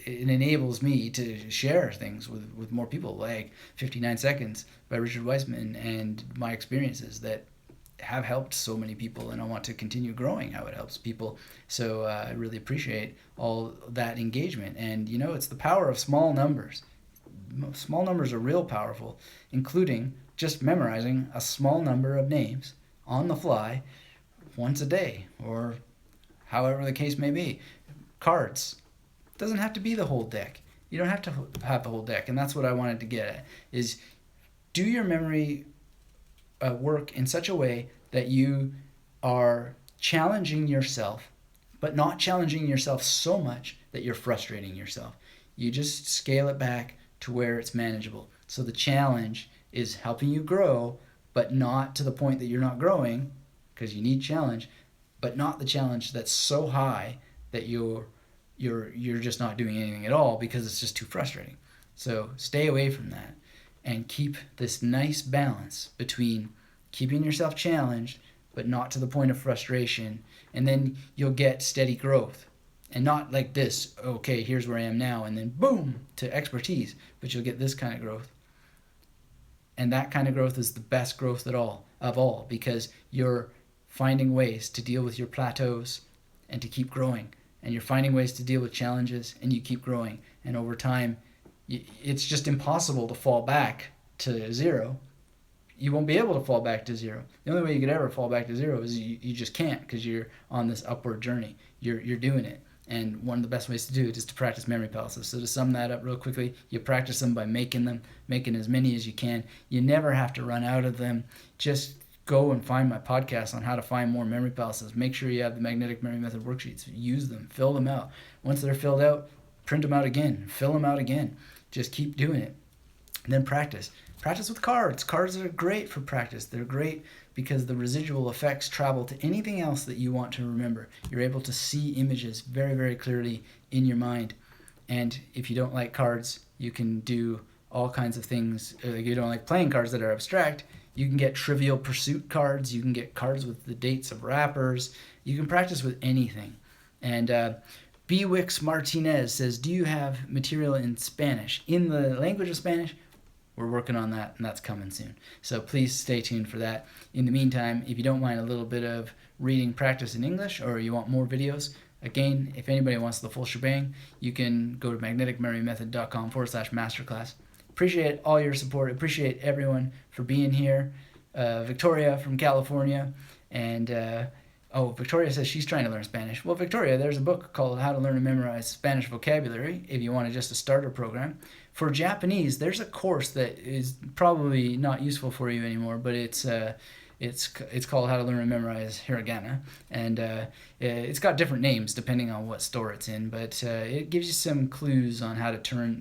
enables me to share things with more people, like 59 Seconds by Richard Weissman, and my experiences that have helped so many people, and I want to continue growing how it helps people. So I really appreciate all that engagement. And it's the power of small numbers. Small numbers are real powerful, including just memorizing a small number of names on the fly once a day, or however the case may be. Cards. It doesn't have to be the whole deck. You don't have to have the whole deck, and that's what I wanted to get at, is do your memory work in such a way that you are challenging yourself, but not challenging yourself so much that you're frustrating yourself. You just scale it back to where it's manageable. So the challenge is helping you grow, but not to the point that you're not growing, because you need challenge, but not the challenge that's so high that you're just not doing anything at all because it's just too frustrating. So stay away from that, and keep this nice balance between keeping yourself challenged, but not to the point of frustration. And then you'll get steady growth. And not like this, okay, here's where I am now, and then boom, to expertise. But you'll get this kind of growth. And that kind of growth is the best growth of all, because you're finding ways to deal with your plateaus and to keep growing. And you're finding ways to deal with challenges, and you keep growing. And over time, it's just impossible to fall back to zero. You won't be able to fall back to zero. The only way you could ever fall back to zero is you just can't, because you're on this upward journey. You're doing it. And one of the best ways to do it is to practice memory palaces. So to sum that up real quickly, you practice them by making as many as you can. You never have to run out of them. Just go and find my podcast on how to find more memory palaces. Make sure you have the magnetic memory method worksheets. Use them. Fill them out. Once they're filled out, print them out again. Fill them out again. Just keep doing it. And then practice. Practice with cards. Cards are great for practice. They're great because the residual effects travel to anything else that you want to remember. You're able to see images very, very clearly in your mind. And if you don't like cards, you can do all kinds of things. If you don't like playing cards that are abstract, you can get Trivial Pursuit cards. You can get cards with the dates of rappers. You can practice with anything. And Bewix Martinez says, do you have material in Spanish? In the language of Spanish? We're working on that, and that's coming soon. So please stay tuned for that. In the meantime, if you don't mind a little bit of reading practice in English, or you want more videos, again, if anybody wants the full shebang, you can go to magneticmemorymethod.com/masterclass. Appreciate all your support. Appreciate everyone for being here. Victoria from California, and Victoria says she's trying to learn Spanish. Well, Victoria, there's a book called How to Learn and Memorize Spanish Vocabulary, if you want just a starter program. For Japanese, there's a course that is probably not useful for you anymore, but it's called How to Learn and Memorize Hiragana, and it's got different names depending on what store it's in, but it gives you some clues on how to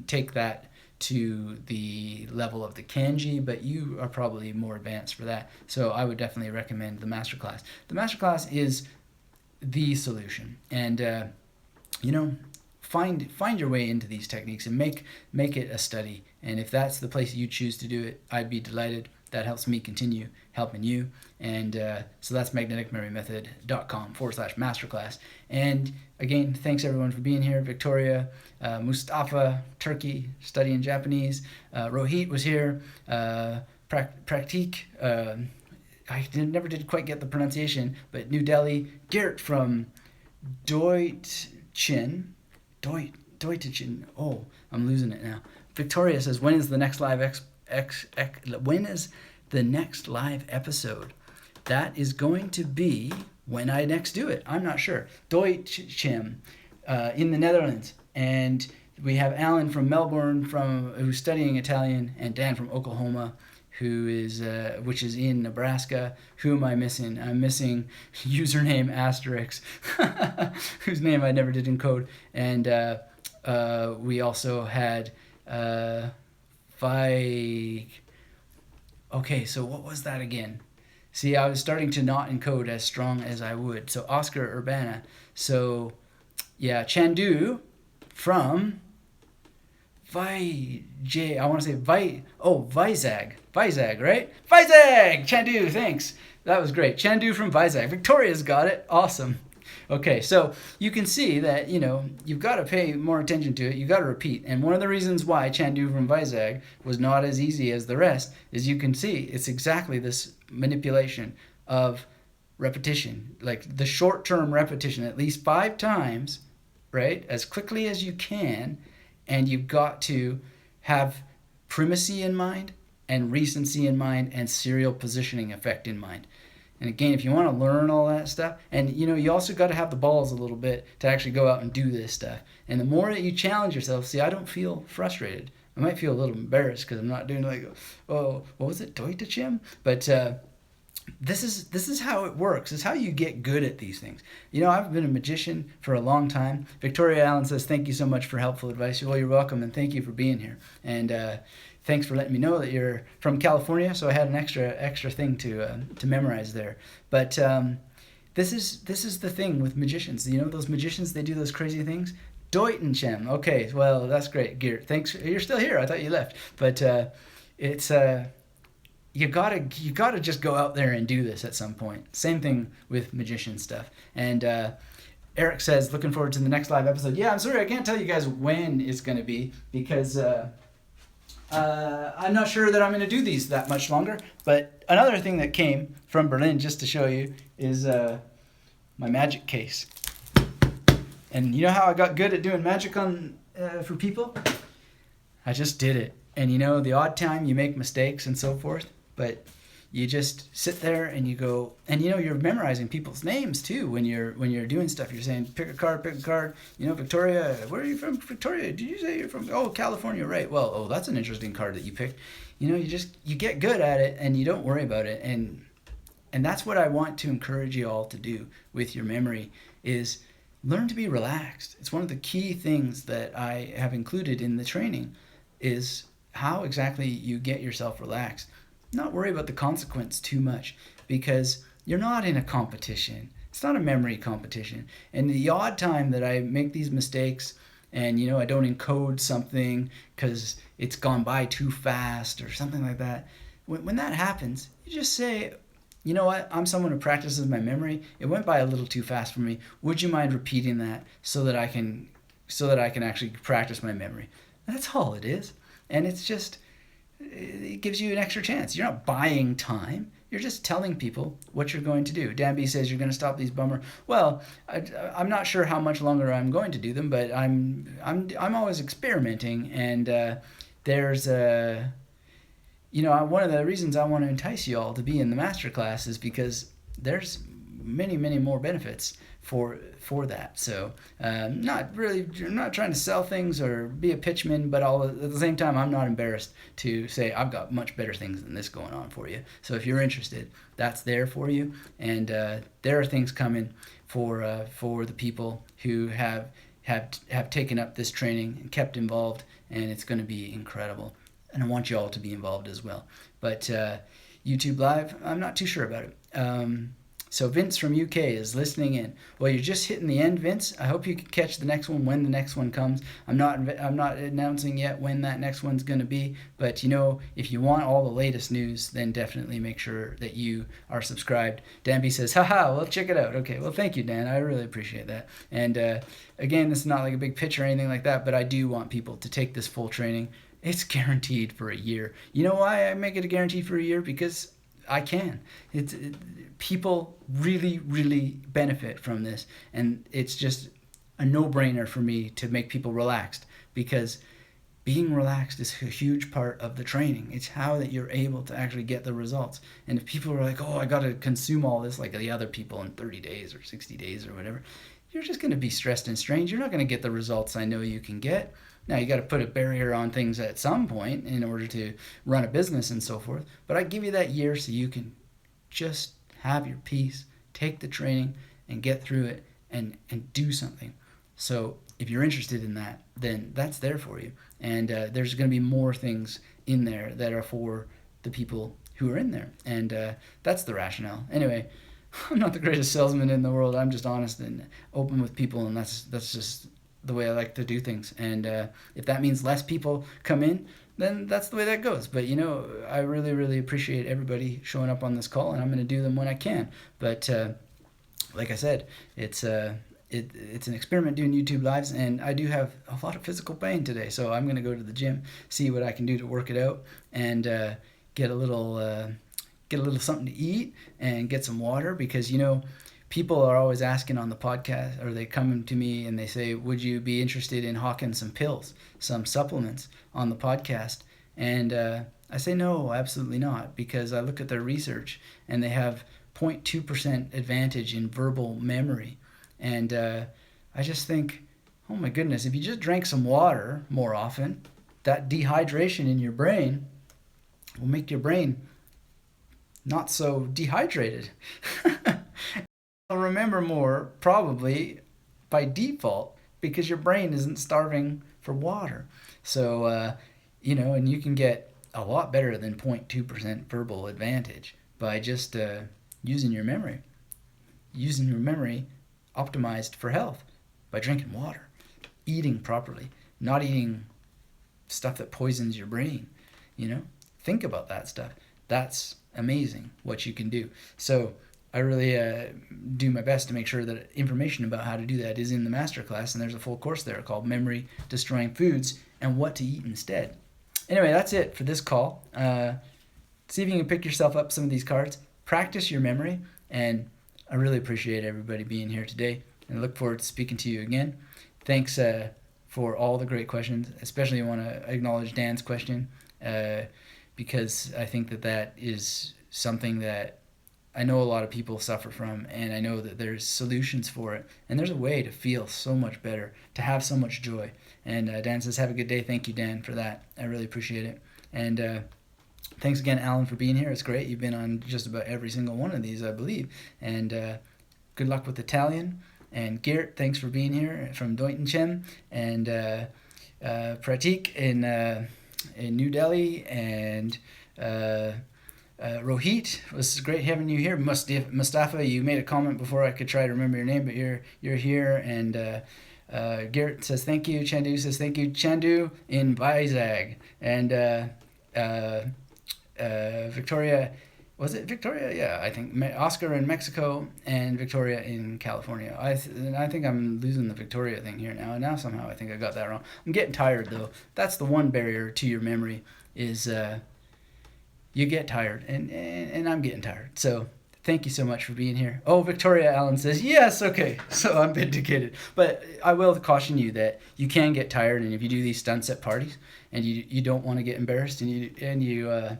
take that to the level of the kanji, but you are probably more advanced for that. So I would definitely recommend the masterclass. The masterclass is the solution, and find your way into these techniques and make it a study. And if that's the place you choose to do it, I'd be delighted. That helps me continue helping you. And so that's magneticmemorymethod.com/masterclass. And again, thanks everyone for being here. Victoria, Mustafa, Turkey, studying Japanese. Rohit was here. Praktik, I never did quite get the pronunciation, but New Delhi. Gert from Deutschen. Oh, I'm losing it now. Victoria says, when is the next live episode? That is going to be when I next do it. I'm not sure. Deutschem in the Netherlands. And we have Alan from Melbourne who's studying Italian, and Dan from Oklahoma which is in Nebraska. Who am I missing? I'm missing username asterisk, whose name I never did encode. And we also had Okay, so what was that again? See, I was starting to not encode as strong as I would. So Oscar Urbana. So yeah, Chandu from I want to say Vizag. Vizag, right? Vizag! Chandu, thanks. That was great. Chandu from Vizag. Victoria's got it. Awesome. Okay, so you can see that, you've got to pay more attention to it. You've got to repeat. And one of the reasons why Chandu from Vizag was not as easy as the rest is you can see it's exactly this manipulation of repetition. Like the short-term repetition, at least 5 times, right? As quickly as you can. And you've got to have primacy in mind and recency in mind and serial positioning effect in mind. And again, if you want to learn all that stuff, and you also got to have the balls a little bit to actually go out and do this stuff. And the more that you challenge yourself, see, I don't feel frustrated. I might feel a little embarrassed because I'm not doing what was it, Deutschem? But this is how it works. It's how you get good at these things. I've been a magician for a long time. Victoria Allen says, thank you so much for helpful advice. Well, you're welcome, and thank you for being here. And thanks for letting me know that you're from California, so I had an extra thing to memorize there. But this is the thing with magicians. Those magicians, they do those crazy things. Deutenchem. Okay, well, that's great, Geert. Thanks. You're still here. I thought you left. But it's... You gotta just go out there and do this at some point. Same thing with magician stuff. And Eric says, looking forward to the next live episode. Yeah, I'm sorry, I can't tell you guys when it's going to be because I'm not sure that I'm going to do these that much longer. But another thing that came from Berlin, just to show you, is my magic case. And you know how I got good at doing magic for people? I just did it. And the odd time you make mistakes and so forth, but you just sit there and you go, and you're memorizing people's names too when you're doing stuff. You're saying, pick a card. Victoria, where are you from? Victoria, did you say you're from? Oh, California, right. Well, that's an interesting card that you picked. You get good at it and you don't worry about it. And that's what I want to encourage you all to do with your memory is learn to be relaxed. It's one of the key things that I have included in the training is how exactly you get yourself relaxed. Not worry about the consequence too much because you're not in a competition. It's not a memory competition. And the odd time that I make these mistakes and I don't encode something because it's gone by too fast or something like that, when that happens, you just say, you know what, I'm someone who practices my memory. It went by a little too fast for me. Would you mind repeating that so that I can actually practice my memory? That's all it is. And it gives you an extra chance. You're not buying time. You're just telling people what you're going to do. Danby says you're going to stop these bummer. Well, I'm not sure how much longer I'm going to do them, but I'm always experimenting. And there's one of the reasons I want to entice you all to be in the masterclass is because there's many, many more benefits for that. So I'm not trying to sell things or be a pitchman, but at the same time, I'm not embarrassed to say I've got much better things than this going on for you. So if you're interested, that's there for you. And there are things coming for the people who have taken up this training and kept involved, and it's going to be incredible. And I want you all to be involved as well. But YouTube Live, I'm not too sure about it. So Vince from UK is listening in. Well, you're just hitting the end, Vince. I hope you can catch the next one when the next one comes. I'm not announcing yet when that next one's going to be, but if you want all the latest news, then definitely make sure that you are subscribed. Danby says, haha, well, check it out. Okay, well, thank you, Dan. I really appreciate that. And again, this is not like a big pitch or anything like that, but I do want people to take this full training. It's guaranteed for a year. You know why I make it a guarantee for a year? Because I can. People really, really benefit from this, and it's just a no-brainer for me to make people relaxed because being relaxed is a huge part of the training. It's how that you're able to actually get the results. And if people are like, oh, I got to consume all this like the other people in 30 days or 60 days or whatever, you're just going to be stressed and strained. You're not going to get the results I know you can get. Now you got to put a barrier on things at some point in order to run a business and so forth. But I give you that year so you can just have your peace, take the training, and get through it and do something. So if you're interested in that, then that's there for you. And there's going to be more things in there that are for the people who are in there. And that's the rationale. Anyway, I'm not the greatest salesman in the world. I'm just honest and open with people, and that's just the way I like to do things. And if that means less people come in, then that's the way that goes. But I really, really appreciate everybody showing up on this call, and I'm going to do them when I can. But like I said, it's an experiment doing YouTube lives, and I do have a lot of physical pain today, so I'm going to go to the gym, see what I can do to work it out, and get a little something to eat and get some water, because people are always asking on the podcast, or they come to me and they say, would you be interested in hawking some pills, some supplements on the podcast? And I say no, absolutely not, because I look at their research and they have 0.2% advantage in verbal memory. And I just think, oh my goodness, if you just drank some water more often, that dehydration in your brain will make your brain not so dehydrated. You'll remember more, probably by default, because your brain isn't starving for water. So, and you can get a lot better than 0.2% verbal advantage by just using your memory. Using your memory optimized for health by drinking water, eating properly, not eating stuff that poisons your brain. Think about that stuff. That's amazing what you can do. So I really do my best to make sure that information about how to do that is in the masterclass, and there's a full course there called Memory Destroying Foods and What to Eat Instead. Anyway, that's it for this call. See if you can pick yourself up some of these cards, practice your memory, and I really appreciate everybody being here today, and I look forward to speaking to you again. Thanks for all the great questions. Especially I want to acknowledge Dan's question, because I think that is something that I know a lot of people suffer from, and I know that there's solutions for it, and there's a way to feel so much better, to have so much joy. And Dan says, have a good day. Thank you, Dan, for that. I really appreciate it. And thanks again, Alan, for being here. It's great. You've been on just about every single one of these, I believe. And good luck with Italian. And Geert, thanks for being here from Deutenchem. And Pratik in New Delhi. And Rohit, it was great having you here. Mustafa, you made a comment before I could try to remember your name, but you're here. And Geert says thank you. Chandu says thank you. Chandu in Vizag. And Victoria, was it Victoria? Yeah, I think Oscar in Mexico and Victoria in California. I think I'm losing the Victoria thing here now. Now somehow I think I got that wrong. I'm getting tired though. That's the one barrier to your memory is you get tired, and I'm getting tired. So thank you so much for being here. Oh, Victoria Allen says yes. Okay, so I'm vindicated. But I will caution you that you can get tired, and if you do these stunts at parties, and you don't want to get embarrassed, and you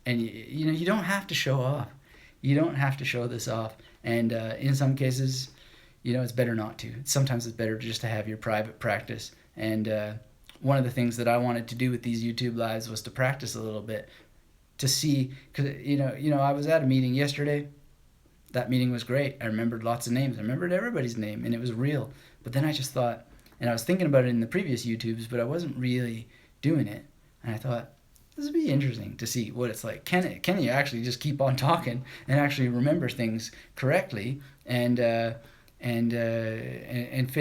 don't have to show off. You don't have to show this off. And in some cases, it's better not to. Sometimes it's better just to have your private practice. And one of the things that I wanted to do with these YouTube lives was to practice a little bit, to see, because I was at a meeting yesterday. That meeting was great. I remembered lots of names. I remembered everybody's name, and it was real. But then I just thought, and I was thinking about it in the previous YouTubes, but I wasn't really doing it. And I thought, this would be interesting to see what it's like. Can you actually just keep on talking and actually remember things correctly and fit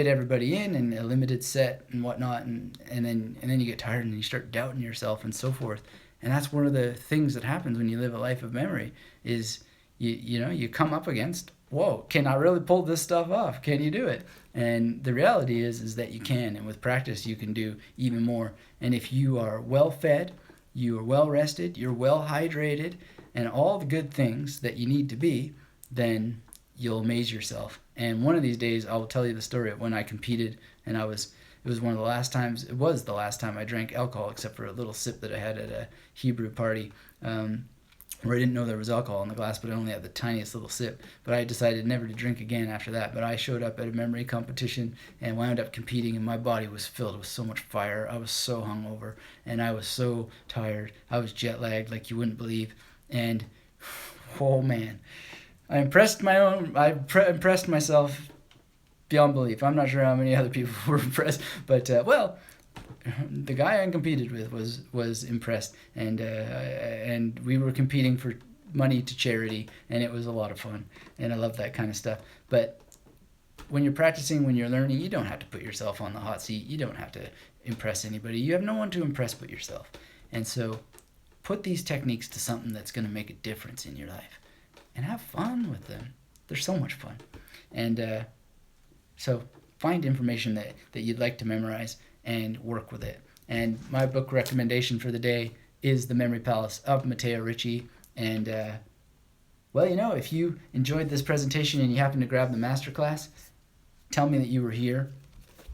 everybody in a limited set and whatnot, and then you get tired and you start doubting yourself and so forth. And that's one of the things that happens when you live a life of memory is you come up against, whoa, can I really pull this stuff off? Can you do it? And the reality is that you can, and with practice you can do even more. And if you are well fed, you are well rested, you're well hydrated, and all the good things that you need to be, then you'll amaze yourself. And one of these days I'll tell you the story of when I competed, and it was the last time I drank alcohol, except for a little sip that I had at a Hebrew party. And Or I didn't know there was alcohol in the glass, but I only had the tiniest little sip. But I decided never to drink again after that. But I showed up at a memory competition and wound up competing, and my body was filled with so much fire. I was so hungover, and I was so tired. I was jet lagged like you wouldn't believe. And oh man, I impressed impressed myself beyond belief. I'm not sure how many other people were impressed, but well, the guy I competed with was impressed, and we were competing for money to charity, and it was a lot of fun, and I love that kind of stuff. But when you're practicing, when you're learning, you don't have to put yourself on the hot seat. You don't have to impress anybody. You have no one to impress but yourself. And so put these techniques to something that's going to make a difference in your life, and have fun with them. They're so much fun. And so find information that you'd like to memorize and work with it. And my book recommendation for the day is The Memory Palace of Matteo Ricci. And well, if you enjoyed this presentation and you happen to grab the masterclass, tell me that you were here.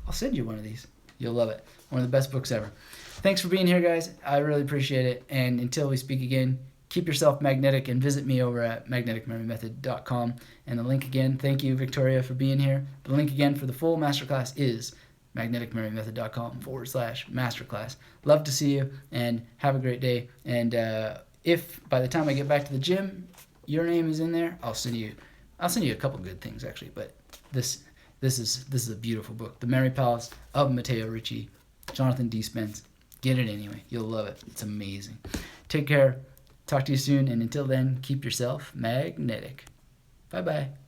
I'll send you one of these. You'll love it. One of the best books ever. Thanks for being here, guys. I really appreciate it. And until we speak again, keep yourself magnetic and visit me over at magneticmemorymethod.com. And the link again, thank you, Victoria, for being here. The link again for the full masterclass is magneticmemorymethod.com/masterclass. Love to see you, and have a great day. And if by the time I get back to the gym, your name is in there, I'll send you a couple good things actually. But this is a beautiful book, The Memory Palace of Matteo Ricci, Jonathan D. Spence. Get it anyway. You'll love it. It's amazing. Take care. Talk to you soon, and until then, keep yourself magnetic. Bye-bye.